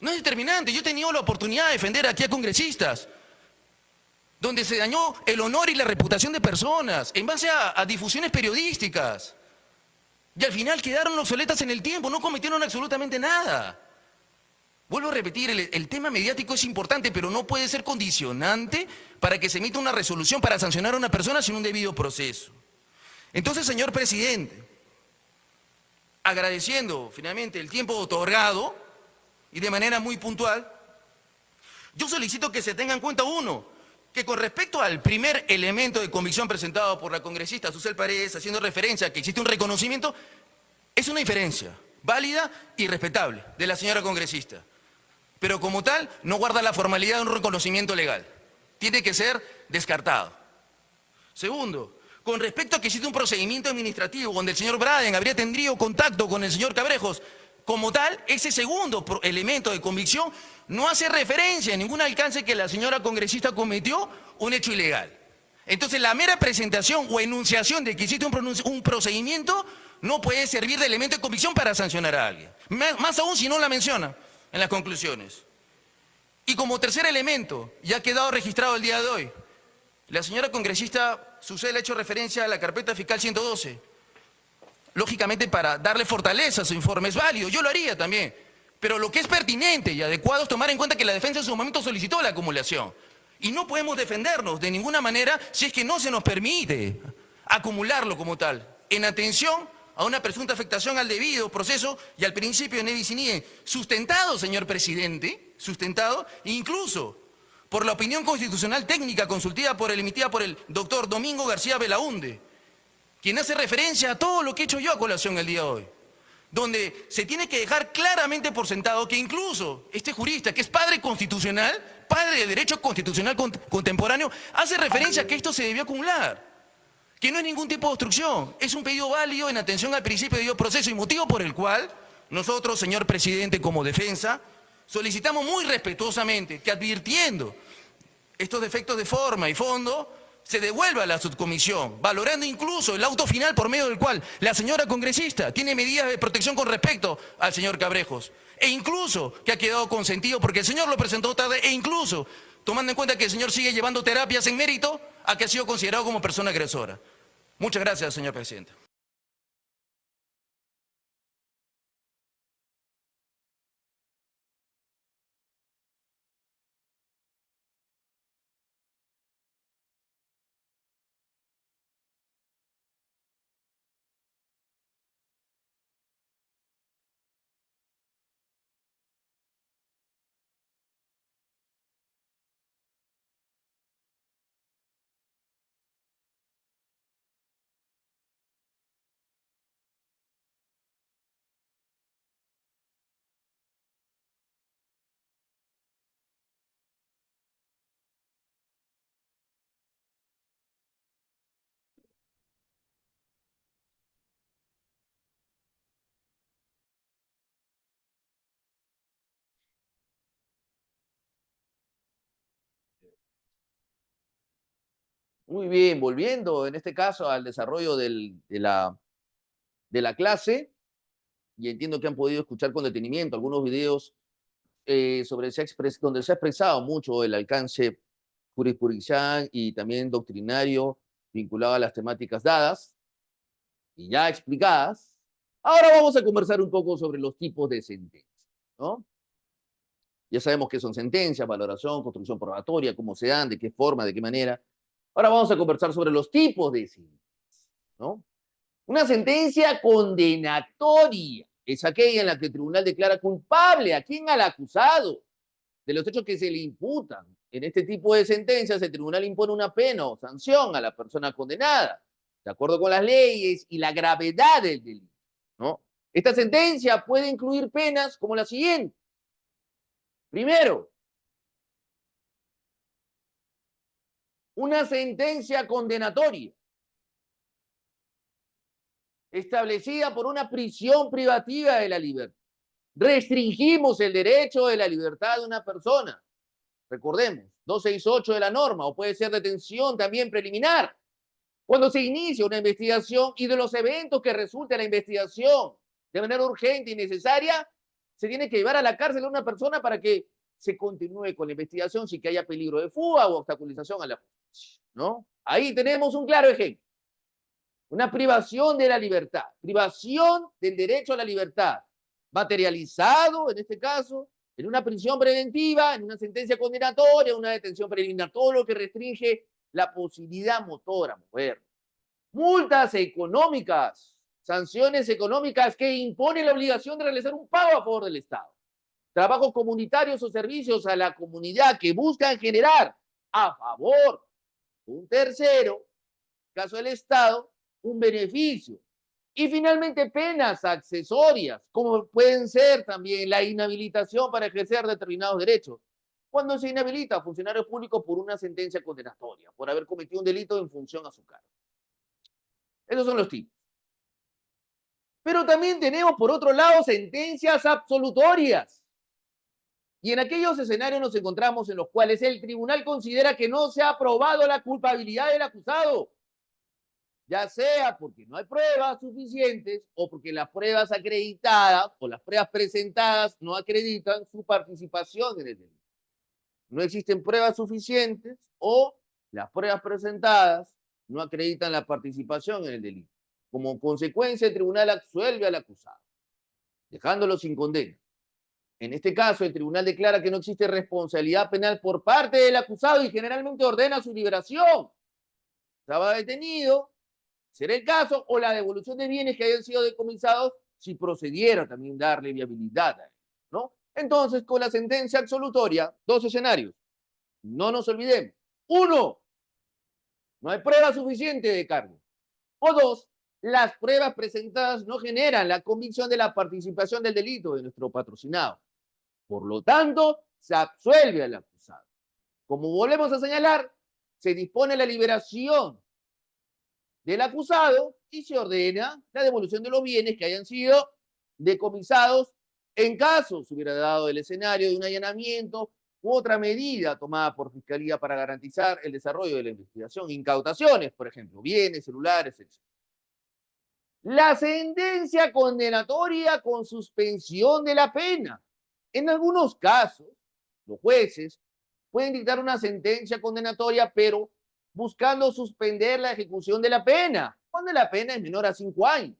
No es determinante. Yo he tenido la oportunidad de defender aquí a congresistas, donde se dañó el honor y la reputación de personas en base a difusiones periodísticas. Y al final quedaron obsoletas en el tiempo, no cometieron absolutamente nada. Vuelvo a repetir, el tema mediático es importante, pero no puede ser condicionante para que se emita una resolución para sancionar a una persona sin un debido proceso. Entonces, señor presidente, agradeciendo finalmente el tiempo otorgado y de manera muy puntual, yo solicito que se tenga en cuenta que con respecto al primer elemento de convicción presentado por la congresista Susel Paredes, haciendo referencia a que existe un reconocimiento, es una diferencia válida y respetable de la señora congresista. Pero como tal, no guarda la formalidad de un reconocimiento legal. Tiene que ser descartado. Segundo, con respecto a que existe un procedimiento administrativo donde el señor Braden habría tenido contacto con el señor Cabrejos, como tal, ese segundo elemento de convicción no hace referencia a ningún alcance que la señora congresista cometió un hecho ilegal. Entonces, la mera presentación o enunciación de que existe un procedimiento no puede servir de elemento de convicción para sancionar a alguien. Más aún si no la menciona en las conclusiones. Y como tercer elemento, ya ha quedado registrado el día de hoy, la señora congresista Susel ha hecho referencia a la carpeta fiscal 112. Lógicamente, para darle fortaleza a su informe es válido, yo lo haría también. Pero lo que es pertinente y adecuado es tomar en cuenta que la defensa en su momento solicitó la acumulación. Y no podemos defendernos de ninguna manera si es que no se nos permite acumularlo como tal, en atención a una presunta afectación al debido proceso y al principio de ne bis in idem, sustentado, señor presidente, sustentado incluso por la opinión constitucional técnica emitida por el doctor Domingo García Belaúnde, quien hace referencia a todo lo que he hecho yo a colación el día de hoy, donde se tiene que dejar claramente por sentado que incluso este jurista, que es padre constitucional, padre de derecho constitucional contemporáneo, hace referencia a que esto se debió acumular, que no es ningún tipo de obstrucción, es un pedido válido en atención al principio de debido proceso y motivo por el cual nosotros, señor presidente, como defensa, solicitamos muy respetuosamente que, advirtiendo estos defectos de forma y fondo, se devuelva a la subcomisión, valorando incluso el auto final por medio del cual la señora congresista tiene medidas de protección con respecto al señor Cabrejos, e incluso que ha quedado consentido porque el señor lo presentó tarde, e incluso tomando en cuenta que el señor sigue llevando terapias en mérito a que ha sido considerado como persona agresora. Muchas gracias, señor presidente. Muy bien, volviendo en este caso al desarrollo de la clase, y entiendo que han podido escuchar con detenimiento algunos videos donde se ha expresado mucho el alcance jurisprudencial y también doctrinario vinculado a las temáticas dadas y ya explicadas. Ahora vamos a conversar un poco sobre los tipos de sentencias, ¿no? Ya sabemos qué son sentencias, valoración, construcción probatoria, cómo se dan, de qué forma, de qué manera. Ahora vamos a conversar sobre los tipos de sentencias, ¿no? Una sentencia condenatoria es aquella en la que el tribunal declara culpable a quien, al acusado de los hechos que se le imputan. En este tipo de sentencias, el tribunal impone una pena o sanción a la persona condenada, de acuerdo con las leyes y la gravedad del delito, ¿no? Esta sentencia puede incluir penas como la siguiente. Primero, una sentencia condenatoria establecida por una prisión privativa de la libertad. Restringimos el derecho de la libertad de una persona. Recordemos, 268 de la norma, o puede ser detención también preliminar. Cuando se inicia una investigación y de los eventos que resulta la investigación de manera urgente y necesaria, se tiene que llevar a la cárcel a una persona para que se continúe con la investigación sin que haya peligro de fuga o obstaculización a la justicia, ¿no? Ahí tenemos un claro ejemplo. Una privación de la libertad, privación del derecho a la libertad, materializado, en este caso, en una prisión preventiva, en una sentencia condenatoria, una detención preliminar, todo lo que restringe la posibilidad motora, mover. Multas económicas, sanciones económicas que imponen la obligación de realizar un pago a favor del Estado. Trabajos comunitarios o servicios a la comunidad que buscan generar a favor de un tercero, en caso del Estado, un beneficio. Y finalmente penas accesorias, como pueden ser también la inhabilitación para ejercer determinados derechos. Cuando se inhabilita a funcionarios públicos por una sentencia condenatoria, por haber cometido un delito en función a su cargo. Esos son los tipos. Pero también tenemos, por otro lado, sentencias absolutorias. Y en aquellos escenarios nos encontramos en los cuales el tribunal considera que no se ha probado la culpabilidad del acusado, ya sea porque no hay pruebas suficientes o porque las pruebas acreditadas o las pruebas presentadas no acreditan su participación en el delito. No existen pruebas suficientes o las pruebas presentadas no acreditan la participación en el delito. Como consecuencia, el tribunal absuelve al acusado, dejándolo sin condena. En este caso, el tribunal declara que no existe responsabilidad penal por parte del acusado y generalmente ordena su liberación. Estaba detenido, será el caso, o la devolución de bienes que hayan sido decomisados si procediera también darle viabilidad a él, ¿no? Entonces, con la sentencia absolutoria, dos escenarios. No nos olvidemos. Uno, no hay prueba suficiente de cargo. O dos, las pruebas presentadas no generan la convicción de la participación del delito de nuestro patrocinado. Por lo tanto, se absuelve al acusado. Como volvemos a señalar, se dispone la liberación del acusado y se ordena la devolución de los bienes que hayan sido decomisados en caso se hubiera dado el escenario de un allanamiento u otra medida tomada por Fiscalía para garantizar el desarrollo de la investigación. Incautaciones, por ejemplo, bienes, celulares, etc. La sentencia condenatoria con suspensión de la pena. En algunos casos, los jueces pueden dictar una sentencia condenatoria, pero buscando suspender la ejecución de la pena, cuando la pena es menor a 5 años.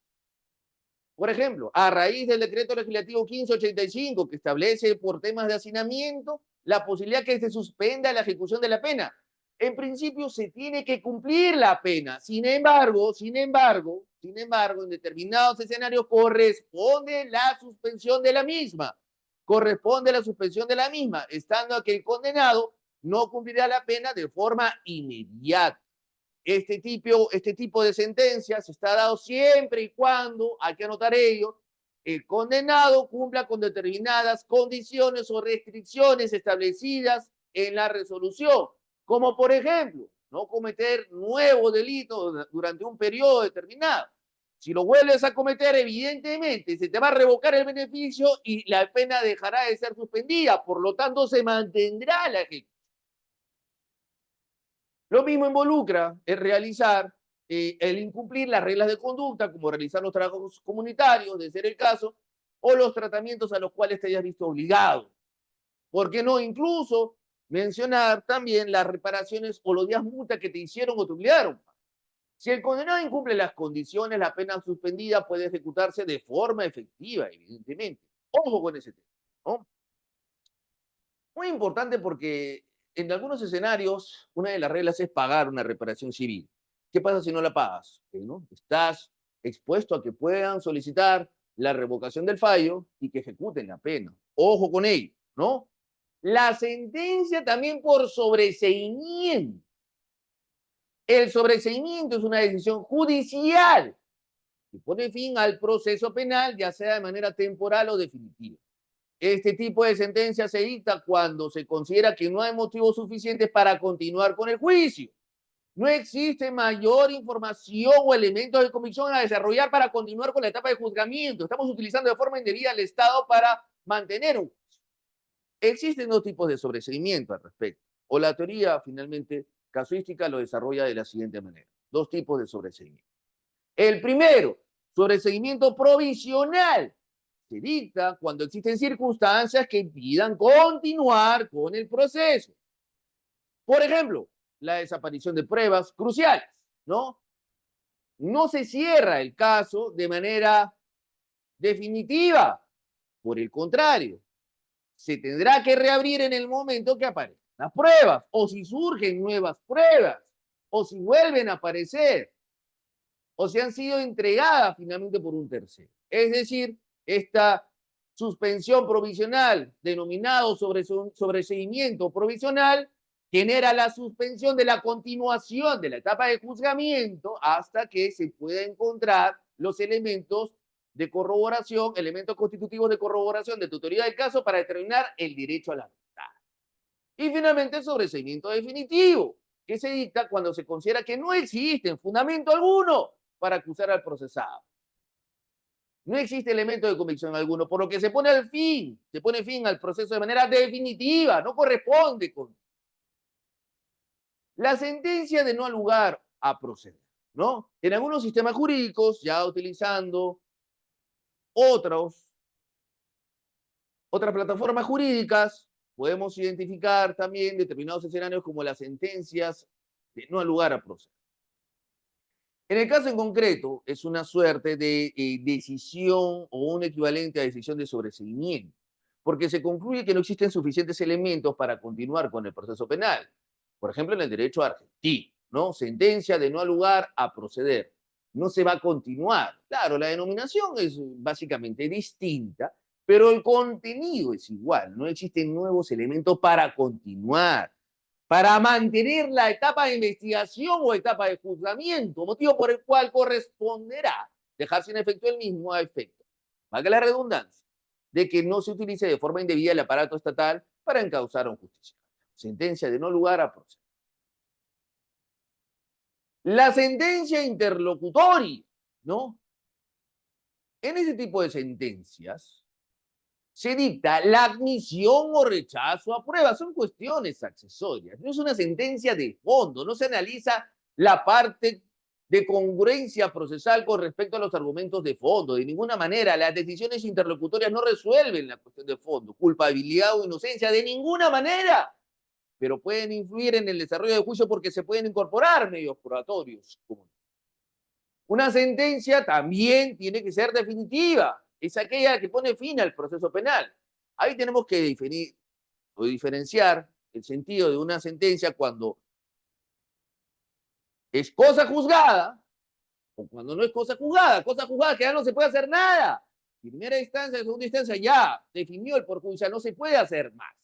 Por ejemplo, a raíz del decreto legislativo 1585, que establece por temas de hacinamiento la posibilidad que se suspenda la ejecución de la pena. En principio se tiene que cumplir la pena. Sin embargo, en determinados escenarios corresponde la suspensión de la misma. Estando que el condenado no cumplirá la pena de forma inmediata. Este tipo de sentencias está dado siempre y cuando, hay que anotar ello, el condenado cumpla con determinadas condiciones o restricciones establecidas en la resolución, como por ejemplo, no cometer nuevos delitos durante un periodo determinado. Si lo vuelves a cometer, evidentemente se te va a revocar el beneficio y la pena dejará de ser suspendida, por lo tanto se mantendrá la ejecución. Lo mismo involucra el incumplir las reglas de conducta, como realizar los trabajos comunitarios, de ser el caso, o los tratamientos a los cuales te hayas visto obligado. ¿Por qué no incluso mencionar también las reparaciones o los días multa que te hicieron o te obligaron? Si el condenado incumple las condiciones, la pena suspendida puede ejecutarse de forma efectiva, evidentemente. Ojo con ese tema, ¿no? Muy importante porque en algunos escenarios, una de las reglas es pagar una reparación civil. ¿Qué pasa si no la pagas? ¿No? Estás expuesto a que puedan solicitar la revocación del fallo y que ejecuten la pena. Ojo con ello, ¿no? La sentencia también por sobreseimiento. El sobreseimiento es una decisión judicial que pone fin al proceso penal, ya sea de manera temporal o definitiva. Este tipo de sentencia se dicta cuando se considera que no hay motivos suficientes para continuar con el juicio. No existe mayor información o elementos de convicción a desarrollar para continuar con la etapa de juzgamiento. Estamos utilizando de forma indebida al Estado para mantener un juicio. Existen dos tipos de sobreseimiento al respecto. O la teoría, finalmente, casuística lo desarrolla de la siguiente manera. Dos tipos de sobreseimiento. El primero, sobreseimiento provisional. Se dicta cuando existen circunstancias que impidan continuar con el proceso. Por ejemplo, la desaparición de pruebas cruciales, ¿no? no se cierra el caso de manera definitiva. Por el contrario, se tendrá que reabrir en el momento que aparezcan las pruebas, o si surgen nuevas pruebas, o si vuelven a aparecer, o si han sido entregadas finalmente por un tercero. Es decir, esta suspensión provisional, denominado sobreseimiento provisional, genera la suspensión de la continuación de la etapa de juzgamiento hasta que se pueda encontrar los elementos de corroboración, elementos constitutivos de corroboración de tutoría del caso para determinar el derecho a la verdad. Y finalmente el sobreseimiento definitivo, que se dicta cuando se considera que no existe fundamento alguno para acusar al procesado. No existe elemento de convicción alguno, por lo que se pone fin al proceso de manera definitiva, no corresponde con la sentencia de no lugar a proceder, ¿no? En algunos sistemas jurídicos, ya utilizando otras plataformas jurídicas, podemos identificar también determinados escenarios como las sentencias de no lugar a proceder. En el caso en concreto, es una suerte de decisión o un equivalente a decisión de sobreseimiento, porque se concluye que no existen suficientes elementos para continuar con el proceso penal. Por ejemplo, en el derecho argentino, ¿no? Sentencia de no lugar a proceder. No se va a continuar. Claro, la denominación es básicamente distinta, pero el contenido es igual. No existen nuevos elementos para continuar, para mantener la etapa de investigación o etapa de juzgamiento, motivo por el cual corresponderá dejar sin efecto el mismo a efecto, valga la redundancia, de que no se utilice de forma indebida el aparato estatal para encauzar a un justiciable. Sentencia de no lugar a proceder. La sentencia interlocutoria, ¿no? En ese tipo de sentencias se dicta la admisión o rechazo a prueba. Son cuestiones accesorias. No es una sentencia de fondo. No se analiza la parte de congruencia procesal con respecto a los argumentos de fondo. De ninguna manera. Las decisiones interlocutorias no resuelven la cuestión de fondo. Culpabilidad o inocencia, de ninguna manera. Pero pueden influir en el desarrollo del juicio porque se pueden incorporar medios probatorios. Una sentencia también tiene que ser definitiva. Es aquella que pone fin al proceso penal. Ahí tenemos que diferenciar el sentido de una sentencia cuando es cosa juzgada o cuando no es cosa juzgada. Cosa juzgada que ya no se puede hacer nada. Primera instancia, segunda instancia, ya definió el Poder Judicial, no se puede hacer más.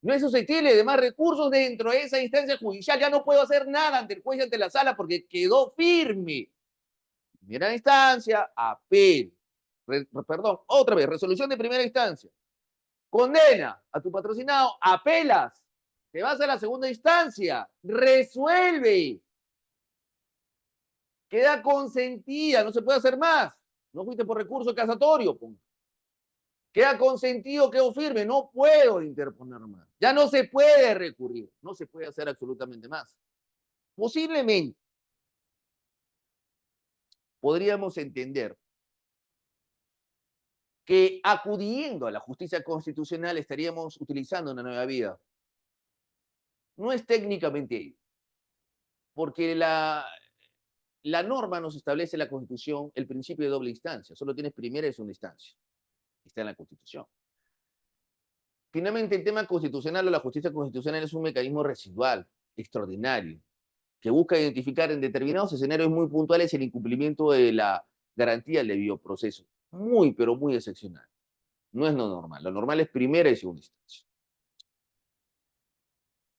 No es susceptible de más recursos dentro de esa instancia judicial. Ya no puedo hacer nada ante el juez y ante la sala porque quedó firme. Primera instancia, apel. Otra vez, resolución de primera instancia. Condena a tu patrocinado, apelas, te vas a la segunda instancia, resuelve. Queda consentida, no se puede hacer más. No fuiste por recurso casatorio. Queda consentido, quedó firme, no puedo interponer más. Ya no se puede recurrir, no se puede hacer absolutamente más. Posiblemente podríamos entender que acudiendo a la justicia constitucional estaríamos utilizando una nueva vía. No es técnicamente ello, porque la norma nos establece la Constitución el principio de doble instancia, solo tienes primera y segunda instancia. Está en la Constitución. Finalmente, el tema constitucional o la justicia constitucional es un mecanismo residual, extraordinario, que busca identificar en determinados escenarios muy puntuales el incumplimiento de la garantía del debido proceso. Muy, pero muy excepcional. No es lo normal. Lo normal es primera y segunda instancia.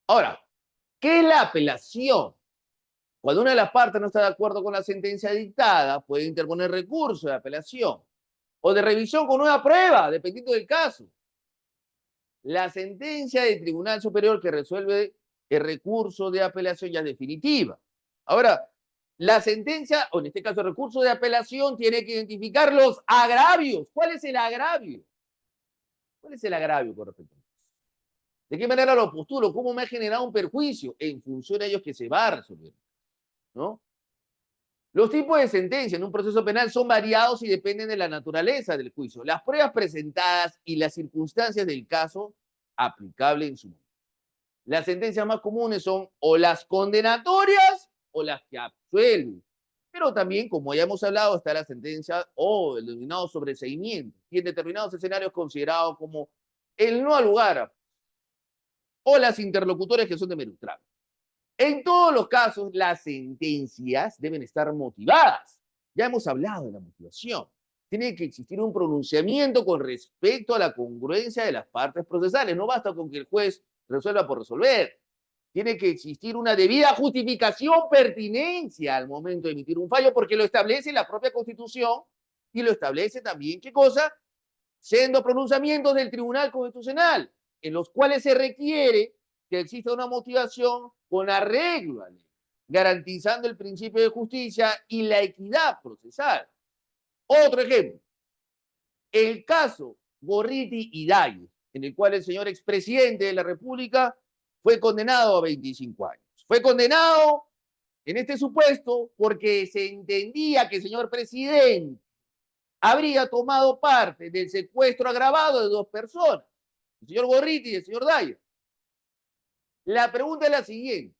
Ahora, ¿qué es la apelación? Cuando una de las partes no está de acuerdo con la sentencia dictada, puede interponer recurso de apelación o de revisión con nueva prueba, dependiendo del caso. La sentencia del Tribunal Superior que resuelve el recurso de apelación ya es definitiva. Ahora, la sentencia, o en este caso el recurso de apelación, tiene que identificar los agravios. ¿Cuál es el agravio? ¿Cuál es el agravio con respecto a eso? ¿De qué manera lo postulo? ¿Cómo me ha generado un perjuicio? En función de ellos que se va a resolver, ¿no? Los tipos de sentencia en un proceso penal son variados y dependen de la naturaleza del juicio, las pruebas presentadas y las circunstancias del caso aplicable en su momento. Las sentencias más comunes son o las condenatorias o las que absuelven. Pero también, como ya hemos hablado, está la sentencia o el denominado sobreseimiento, y en determinados escenarios considerado como el no al lugar o las interlocutores que son de mero trámite. En todos los casos, las sentencias deben estar motivadas. Ya hemos hablado de la motivación. Tiene que existir un pronunciamiento con respecto a la congruencia de las partes procesales. No basta con que el juez resuelva por resolver. Tiene que existir una debida justificación, pertinencia al momento de emitir un fallo, porque lo establece la propia Constitución y lo establece también, ¿qué cosa? Siendo pronunciamientos del Tribunal Constitucional, en los cuales se requiere que exista una motivación con arreglo a la ley, garantizando el principio de justicia y la equidad procesal. Otro ejemplo, el caso Gorriti y Daye, en el cual el señor expresidente de la República fue condenado a 25 años. Fue condenado en este supuesto porque se entendía que el señor presidente habría tomado parte del secuestro agravado de dos personas, el señor Gorriti y el señor Daye. La pregunta es la siguiente.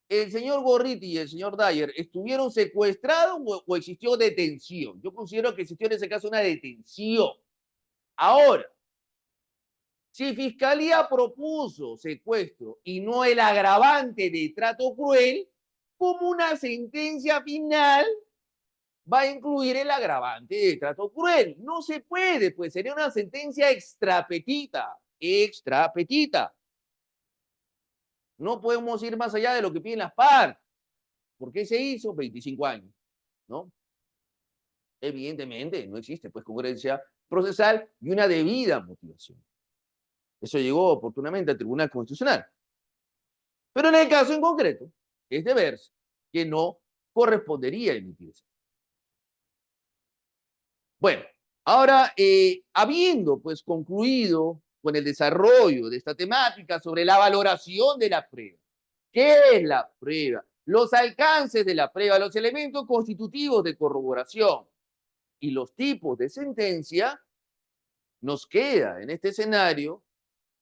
¿El señor Gorriti y el señor Dyer estuvieron secuestrados o existió detención? Yo considero que existió en ese caso una detención. Ahora, si Fiscalía propuso secuestro y no el agravante de trato cruel, ¿cómo una sentencia final va a incluir el agravante de trato cruel? No se puede, pues sería una sentencia extrapetita, extrapetita. No podemos ir más allá de lo que piden las partes. ¿Por qué se hizo? 25 años, ¿no? Evidentemente no existe pues congruencia procesal y una debida motivación. Eso llegó oportunamente al Tribunal Constitucional. Pero en el caso en concreto, es de verse que no correspondería emitirse. Bueno, ahora, habiendo pues concluido con el desarrollo de esta temática sobre la valoración de la prueba, ¿qué es la prueba? Los alcances de la prueba, los elementos constitutivos de corroboración y los tipos de sentencia, nos queda en este escenario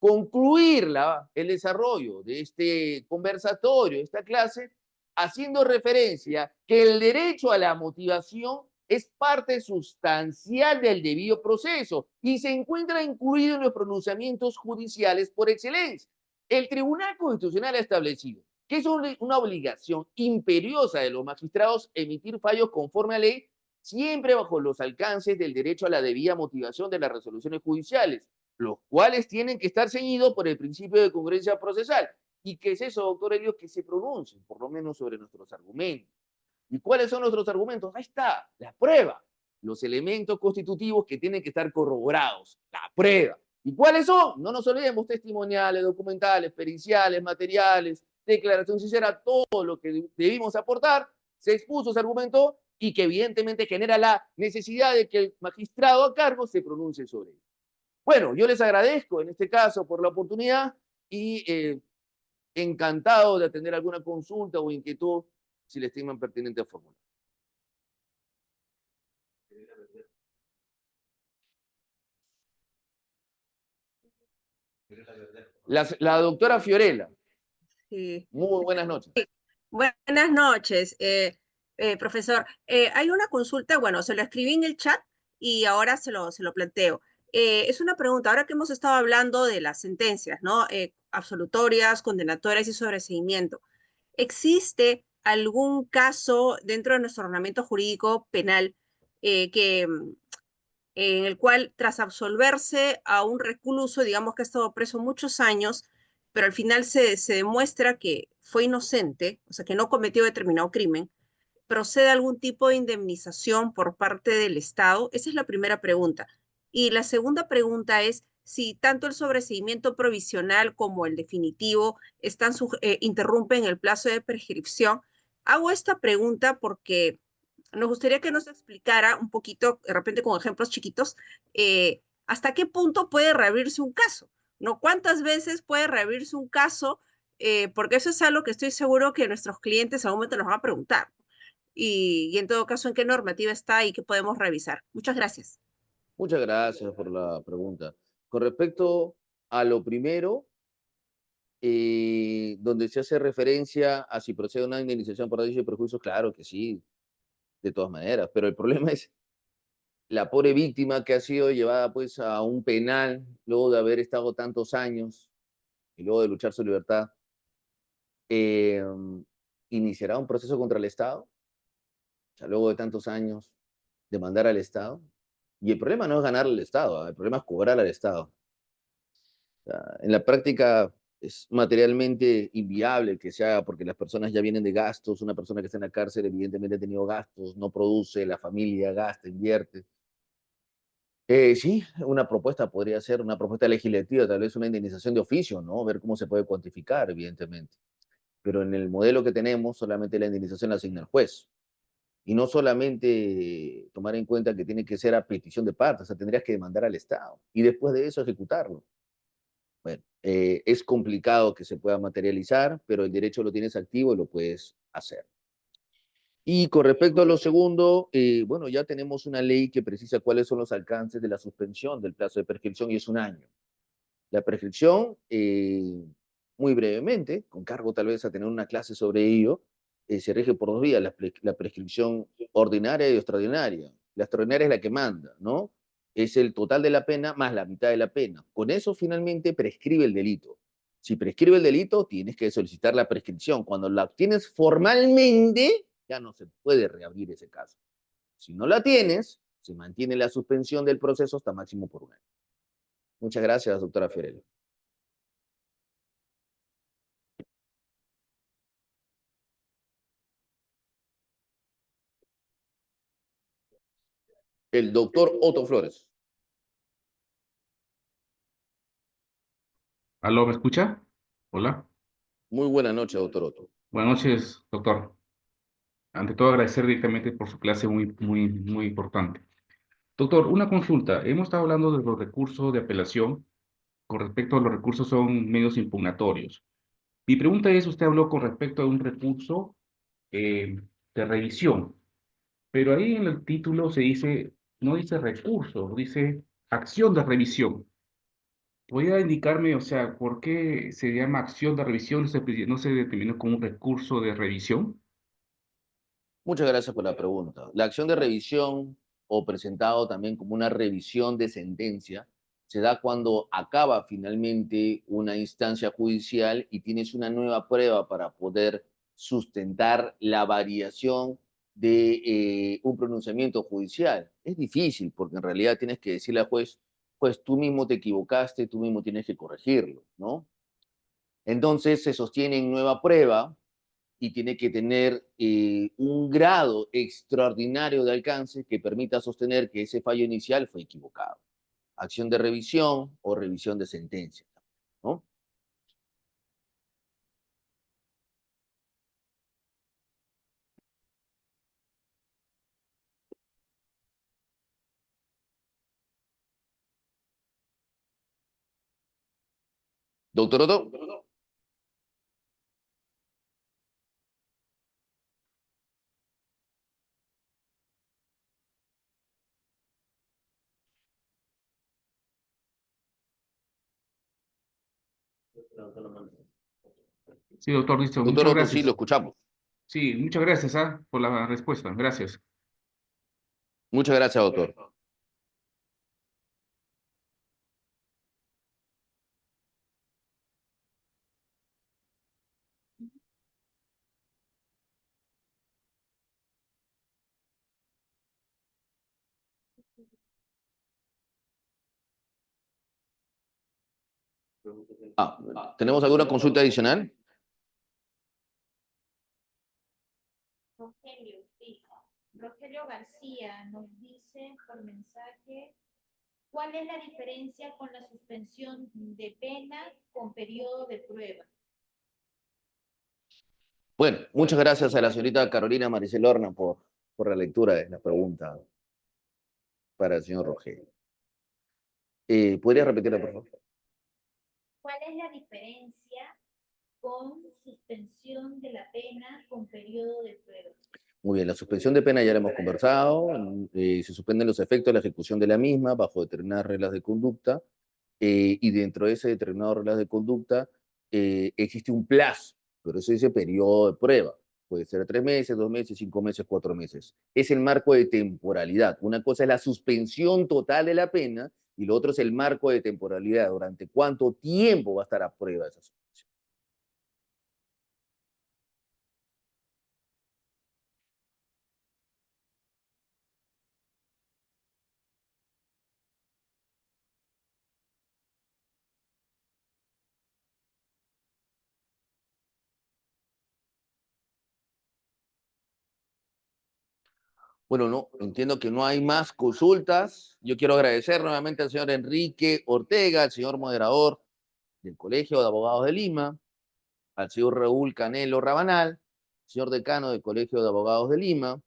concluir el desarrollo de este conversatorio, esta clase, haciendo referencia que el derecho a la motivación es parte sustancial del debido proceso y se encuentra incluido en los pronunciamientos judiciales por excelencia. El Tribunal Constitucional ha establecido que es una obligación imperiosa de los magistrados emitir fallos conforme a ley, siempre bajo los alcances del derecho a la debida motivación de las resoluciones judiciales, los cuales tienen que estar ceñidos por el principio de congruencia procesal. ¿Y qué es eso, doctor Elio? Que se pronuncien, por lo menos, sobre nuestros argumentos. ¿Y cuáles son nuestros argumentos? Ahí está, la prueba. Los elementos constitutivos que tienen que estar corroborados. La prueba. ¿Y cuáles son? No nos olvidemos, testimoniales, documentales, periciales, materiales, declaración sincera, todo lo que debimos aportar, se expuso, se argumentó y que evidentemente genera la necesidad de que el magistrado a cargo se pronuncie sobre ello. Bueno, yo les agradezco en este caso por la oportunidad y encantado de atender alguna consulta o inquietud si le estiman pertinente formular. La doctora Fiorella. Sí. Muy buenas noches. Buenas noches, profesor. Hay una consulta, bueno, se lo escribí en el chat y ahora se lo planteo. Es una pregunta, ahora que hemos estado hablando de las sentencias, ¿no? Absolutorias, condenatorias y sobreseimiento. ¿Existe algún caso dentro de nuestro ordenamiento jurídico penal en el cual tras absolverse a un recluso, digamos que ha estado preso muchos años, pero al final se demuestra que fue inocente, o sea, que no cometió determinado crimen, procede algún tipo de indemnización por parte del Estado? Esa es la primera pregunta. Y la segunda pregunta es si tanto el sobreseimiento provisional como el definitivo interrumpen el plazo de prescripción. Hago esta pregunta porque nos gustaría que nos explicara un poquito, de repente con ejemplos chiquitos, hasta qué punto puede reabrirse un caso, ¿no? ¿Cuántas veces puede reabrirse un caso? Porque eso es algo que estoy seguro que nuestros clientes a un momento nos van a preguntar. Y en todo caso, ¿en qué normativa está y qué podemos revisar? Muchas gracias. Muchas gracias por la pregunta. Con respecto a lo primero, donde se hace referencia a si procede una indemnización por daños y perjuicios, claro que sí, de todas maneras, pero el problema es la pobre víctima que ha sido llevada pues a un penal luego de haber estado tantos años y luego de luchar su libertad, eh, iniciará un proceso contra el Estado, o sea, luego de tantos años, demandar al Estado. Y el problema no es ganar al Estado, el problema es cobrar al Estado. O sea, en la práctica es materialmente inviable que se haga porque las personas ya vienen de gastos, una persona que está en la cárcel evidentemente ha tenido gastos, no produce, la familia gasta, invierte. Sí, una propuesta podría ser una propuesta legislativa, tal vez una indemnización de oficio, ¿no? Ver cómo se puede cuantificar, evidentemente. Pero en el modelo que tenemos, solamente la indemnización la asigna el juez. Y no solamente tomar en cuenta que tiene que ser a petición de parte, o sea, tendrías que demandar al Estado y después de eso ejecutarlo. Bueno, es complicado que se pueda materializar, pero el derecho lo tienes activo y lo puedes hacer. Y con respecto a lo segundo, bueno, ya tenemos una ley que precisa cuáles son los alcances de la suspensión del plazo de prescripción y es 1 año. La prescripción, muy brevemente, con cargo tal vez a tener una clase sobre ello, se rige por 2 vías, la prescripción ordinaria y extraordinaria. La extraordinaria es la que manda, ¿no? Es el total de la pena más la mitad de la pena. Con eso finalmente prescribe el delito. Si prescribe el delito, tienes que solicitar la prescripción. Cuando la obtienes formalmente, ya no se puede reabrir ese caso. Si no la tienes, se mantiene la suspensión del proceso hasta máximo por 1 año. Muchas gracias, doctora Fiorello. El doctor Otto Flores. ¿Aló, me escucha? Hola. Muy buena noche, doctor Otto. Buenas noches, doctor. Ante todo, agradecer directamente por su clase muy importante. Doctor, una consulta. Hemos estado hablando de los recursos de apelación. Con respecto a los recursos, son medios impugnatorios. Mi pregunta es, usted habló con respecto a un recurso de revisión, pero ahí en el título se dice, no dice recurso, dice acción de revisión. ¿Podría indicarme, o sea, por qué se llama acción de revisión, no se determinó como un recurso de revisión? Muchas gracias por la pregunta. La acción de revisión, o presentado también como una revisión de sentencia, se da cuando acaba finalmente una instancia judicial y tienes una nueva prueba para poder sustentar la variación de un pronunciamiento judicial. Es difícil porque en realidad tienes que decirle al juez, pues tú mismo te equivocaste, tú mismo tienes que corregirlo, ¿no? Entonces se sostiene en nueva prueba y tiene que tener un grado extraordinario de alcance que permita sostener que ese fallo inicial fue equivocado. Acción de revisión o revisión de sentencia, ¿no? Doctor Otto. Sí, doctor, listo. Doctor Muchas Otto, sí, lo gracias. escuchamos. Sí, muchas gracias, por la respuesta. Gracias. Muchas gracias, doctor. ¿Tenemos alguna consulta adicional? Rogelio, sí. Rogelio García nos dice por mensaje, ¿cuál es la diferencia con la suspensión de pena con periodo de prueba? Bueno, muchas gracias a la señorita Carolina Maricel Horna por la lectura de la pregunta para el señor Rogelio. ¿Podría repetirla, por favor? ¿Cuál es la diferencia con suspensión de la pena con periodo de prueba? Muy bien, la suspensión de pena ya la hemos conversado, se suspenden los efectos de la ejecución de la misma bajo determinadas reglas de conducta, y dentro de esas determinadas reglas de conducta existe un plazo, pero eso dice periodo de prueba. Puede ser 3 meses, 2 meses, 5 meses, 4 meses. Es el marco de temporalidad. Una cosa es la suspensión total de la pena y lo otro es el marco de temporalidad. ¿Durante cuánto tiempo va a estar a prueba esa suspensión? Bueno, no, entiendo que no hay más consultas. Yo quiero agradecer nuevamente al señor Enrique Ortega, al señor moderador del Colegio de Abogados de Lima, al señor Raúl Canelo Rabanal, señor decano del Colegio de Abogados de Lima,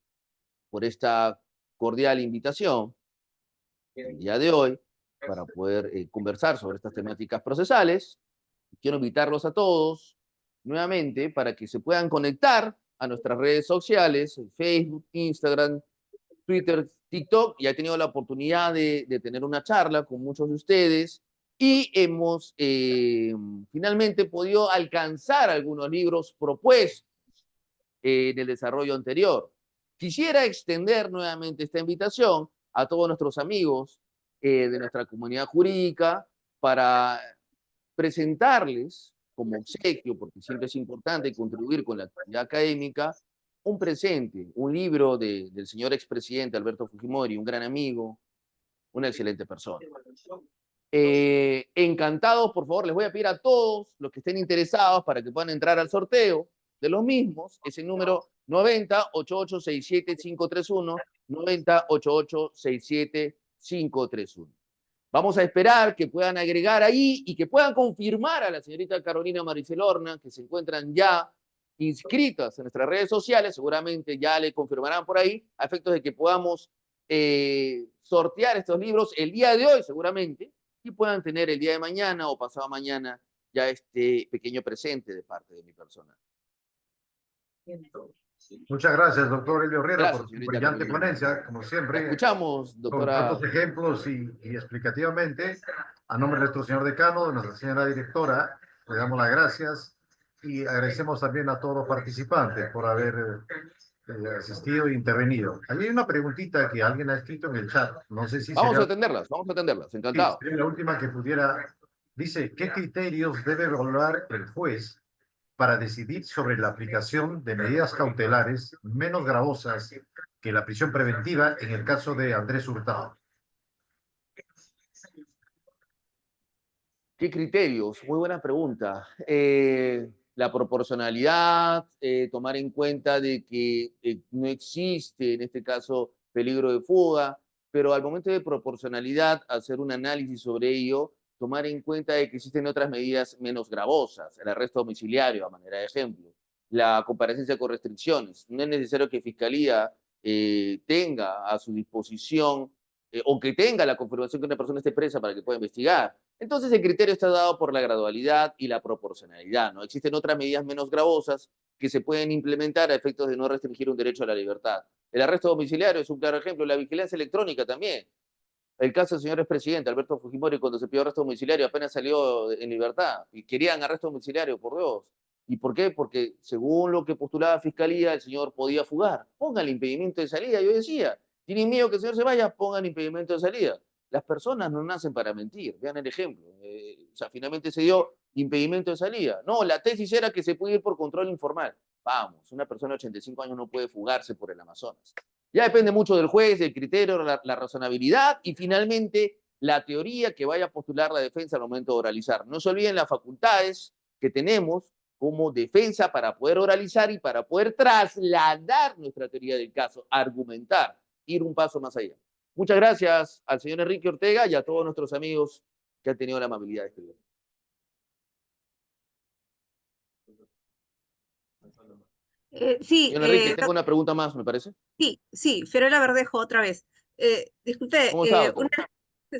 por esta cordial invitación el día de hoy para poder conversar sobre estas temáticas procesales. Quiero invitarlos a todos nuevamente para que se puedan conectar a nuestras redes sociales, Facebook, Instagram, Twitter, TikTok. Ya he tenido la oportunidad de tener una charla con muchos de ustedes y hemos finalmente podido alcanzar algunos libros propuestos en el desarrollo anterior. Quisiera extender nuevamente esta invitación a todos nuestros amigos de nuestra comunidad jurídica para presentarles como obsequio, porque siempre es importante contribuir con la actividad académica, un presente, un libro del señor expresidente Alberto Fujimori, un gran amigo, una excelente persona. Encantados, por favor, les voy a pedir a todos los que estén interesados para que puedan entrar al sorteo de los mismos, es el número 90-8867-531, 90-8867-531. Vamos a esperar que puedan agregar ahí y que puedan confirmar a la señorita Carolina Maricel Horna, que se encuentran ya inscritas en nuestras redes sociales, seguramente ya le confirmarán por ahí, a efectos de que podamos sortear estos libros el día de hoy, seguramente, y puedan tener el día de mañana o pasado mañana ya este pequeño presente de parte de mi persona. Muchas gracias, doctor Elio Herrera, Gracias, por su señorita brillante Carolina. ponencia, como La siempre. escuchamos, Con doctora. tantos ejemplos y explicativamente. A nombre de nuestro señor decano, de nuestra señora directora, le damos las gracias y agradecemos también a todos los participantes por haber asistido e intervenido. Hay una preguntita que alguien ha escrito en el chat. No sé si Vamos a sería... atenderlas, encantado. Sí, sería la última que pudiera. Dice, ¿qué criterios debe evaluar el juez para decidir sobre la aplicación de medidas cautelares menos gravosas que la prisión preventiva en el caso de Andrés Hurtado? ¿Qué criterios? Muy buena pregunta. La proporcionalidad, tomar en cuenta de que no existe, en este caso, peligro de fuga, pero al momento de proporcionalidad, hacer un análisis sobre ello, tomar en cuenta de que existen otras medidas menos gravosas, el arresto domiciliario, a manera de ejemplo, la comparecencia con restricciones. No es necesario que Fiscalía tenga a su disposición o que tenga la confirmación que una persona esté presa para que pueda investigar. Entonces el criterio está dado por la gradualidad y la proporcionalidad, ¿no? Existen otras medidas menos gravosas que se pueden implementar a efectos de no restringir un derecho a la libertad. El arresto domiciliario es un claro ejemplo, la vigilancia electrónica también. El caso del señor expresidente Alberto Fujimori, cuando se pidió arresto domiciliario, apenas salió en libertad y querían arresto domiciliario, por Dios. ¿Y por qué? Porque según lo que postulaba Fiscalía, el señor podía fugar. Pongan el impedimento de salida, yo decía. ¿Tienen miedo que el señor se vaya? Pongan impedimento de salida. Las personas no nacen para mentir, vean el ejemplo. O sea, finalmente se dio impedimento de salida. No, la tesis era que se puede ir por control informal. Vamos, una persona de 85 años no puede fugarse por el Amazonas. Ya depende mucho del juez, del criterio, la razonabilidad y finalmente la teoría que vaya a postular la defensa al momento de oralizar. No se olviden las facultades que tenemos como defensa para poder oralizar y para poder trasladar nuestra teoría del caso, argumentar, ir un paso más allá. Muchas gracias al señor Enrique Ortega y a todos nuestros amigos que han tenido la amabilidad de escribir. Sí, Señor Enrique, tengo una pregunta más, me parece. sí, Fiorella Verdejo, otra vez. Disculpe, ¿Cómo está, doctor?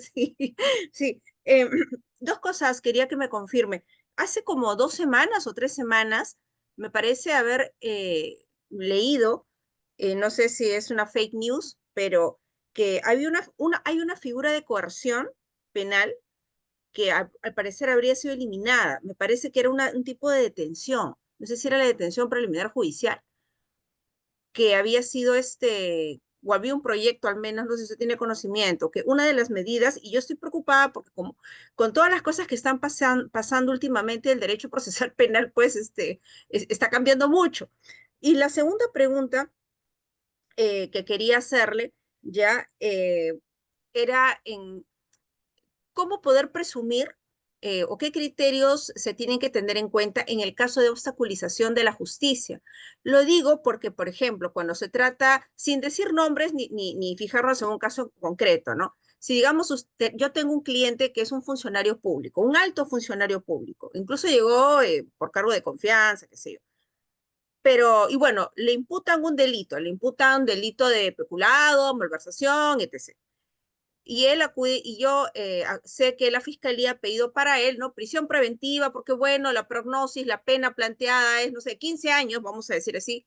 sí, sí. Dos cosas quería que me confirme. Hace como 2 semanas o 3 semanas, me parece haber leído, no sé si es una fake news, pero que hay una figura de coerción penal que al parecer habría sido eliminada. Me parece que era un tipo de detención. No sé si era la detención preliminar judicial, que había sido o había un proyecto al menos, no sé si usted tiene conocimiento, que una de las medidas, y yo estoy preocupada porque como con todas las cosas que están pasando últimamente, el derecho procesal penal pues está cambiando mucho. Y la segunda pregunta que quería hacerle ya era en cómo poder presumir o qué criterios se tienen que tener en cuenta en el caso de obstaculización de la justicia. Lo digo porque, por ejemplo, cuando se trata, sin decir nombres ni fijarnos en un caso concreto, ¿no? Si digamos, yo tengo un cliente que es un funcionario público, un alto funcionario público, incluso llegó por cargo de confianza, qué sé yo. Pero, y bueno, le imputan un delito de peculado, malversación, etc. Y él acude, y yo sé que la fiscalía ha pedido para él, ¿no? Prisión preventiva, porque bueno, la prognosis, la pena planteada es, no sé, 15 años, vamos a decir así,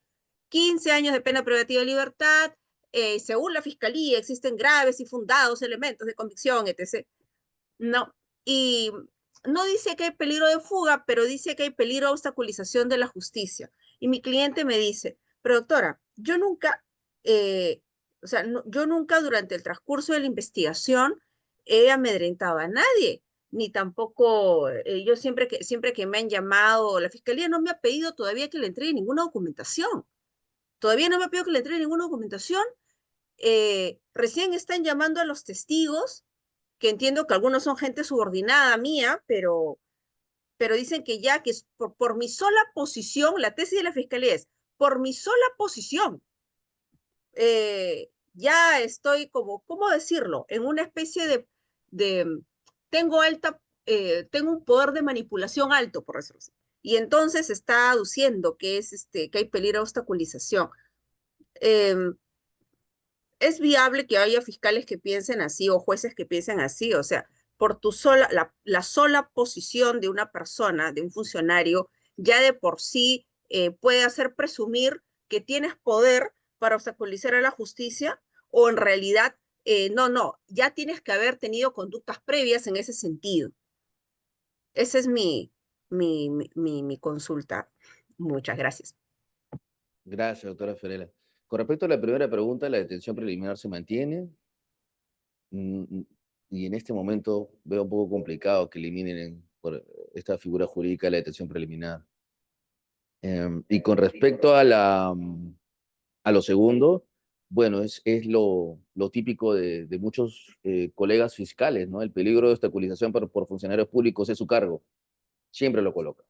15 años de pena privativa de libertad, según la fiscalía existen graves y fundados elementos de convicción, etc. No, y no dice que hay peligro de fuga, pero dice que hay peligro de obstaculización de la justicia. Y mi cliente me dice, pero doctora, yo nunca, o sea, yo nunca durante el transcurso de la investigación he amedrentado a nadie, ni tampoco, yo siempre que me han llamado, la fiscalía no me ha pedido todavía que le entregue ninguna documentación. Todavía no me ha pedido que le entregue ninguna documentación. Recién están llamando a los testigos, que entiendo que algunos son gente subordinada mía, pero dicen que ya que es por mi sola posición, la tesis de la fiscalía es, por mi sola posición, ya estoy como, ¿cómo decirlo? En una especie de tengo tengo un poder de manipulación alto, por decirlo así. Y entonces está aduciendo que que hay peligro de obstaculización. Es viable que haya fiscales que piensen así o jueces que piensen así, o sea, por la sola posición de una persona, de un funcionario, ya de por sí puede hacer presumir que tienes poder para obstaculizar a la justicia, o en realidad, no, ya tienes que haber tenido conductas previas en ese sentido. Esa es mi consulta. Muchas gracias. Gracias, doctora Fiorella. Con respecto a la primera pregunta, la detención preliminar se mantiene. Y en este momento veo un poco complicado que eliminen por esta figura jurídica la detención preliminar. Y con respecto a lo segundo, bueno, es lo típico de muchos colegas fiscales, ¿no? El peligro de obstaculización por funcionarios públicos es su cargo. Siempre lo coloca.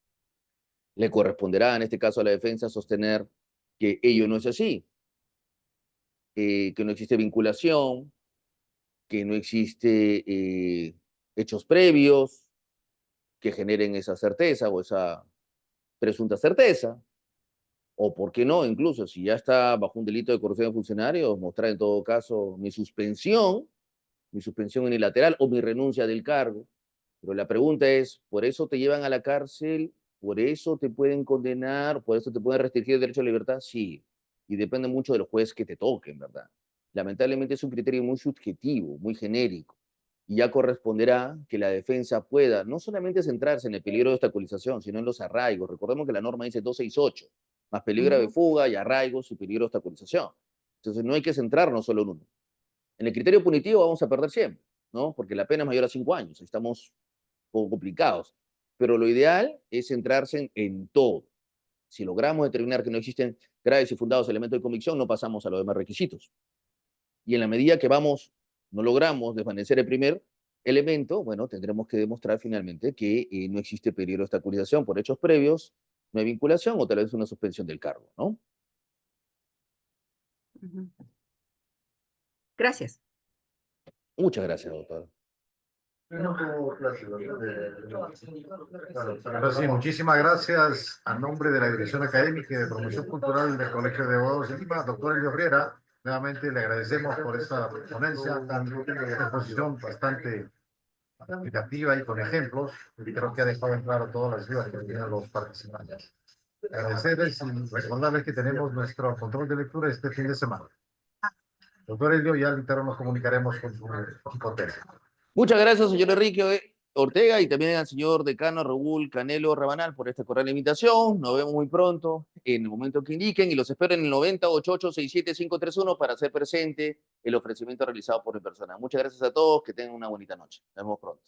Le corresponderá, en este caso, a la defensa sostener que ello no es así, que no existe vinculación, que no existe hechos previos que generen esa certeza o esa presunta certeza, o por qué no, incluso si ya está bajo un delito de corrupción de funcionarios, mostrar en todo caso mi suspensión unilateral o mi renuncia del cargo. Pero la pregunta es, ¿por eso te llevan a la cárcel? ¿Por eso te pueden condenar? ¿Por eso te pueden restringir el derecho a la libertad? Sí, y depende mucho del juez que te toque, en verdad. Lamentablemente es un criterio muy subjetivo, muy genérico, y ya corresponderá que la defensa pueda no solamente centrarse en el peligro de obstaculización, sino en los arraigos. Recordemos que la norma dice 268, más peligro de fuga y arraigos y peligro de obstaculización. Entonces no hay que centrarnos solo en uno. En el criterio punitivo vamos a perder siempre, ¿no? Porque la pena es mayor a 5 años, estamos un poco complicados. Pero lo ideal es centrarse en todo. Si logramos determinar que no existen graves y fundados elementos de convicción, no pasamos a los demás requisitos. Y en la medida que no logramos desvanecer el primer elemento, bueno, tendremos que demostrar finalmente que no existe peligro de obstaculización por hechos previos, no hay vinculación o tal vez una suspensión del cargo, ¿no? Gracias. Muchas gracias, doctor. Sí, muchísimas gracias a nombre de la Dirección Académica y de Promoción Cultural del Colegio de Abogados de Lima, doctor Elio Riera. Nuevamente le agradecemos por esta ponencia, esta exposición bastante explicativa y con ejemplos, y creo que ha dejado en claro todas las dudas que tienen los participantes. Agradecerles y recordarles que tenemos nuestro control de lectura este fin de semana. Doctor Elio, ya al interno nos comunicaremos con su equipo técnico. Muchas gracias, señor Enrique. Ortega y también al señor decano Raúl Canelo Rabanal por esta cordial invitación. Nos vemos muy pronto en el momento que indiquen y los espero en el 9088-67531 para hacer presente el ofrecimiento realizado por mi persona. Muchas gracias a todos, que tengan una bonita noche. Nos vemos pronto.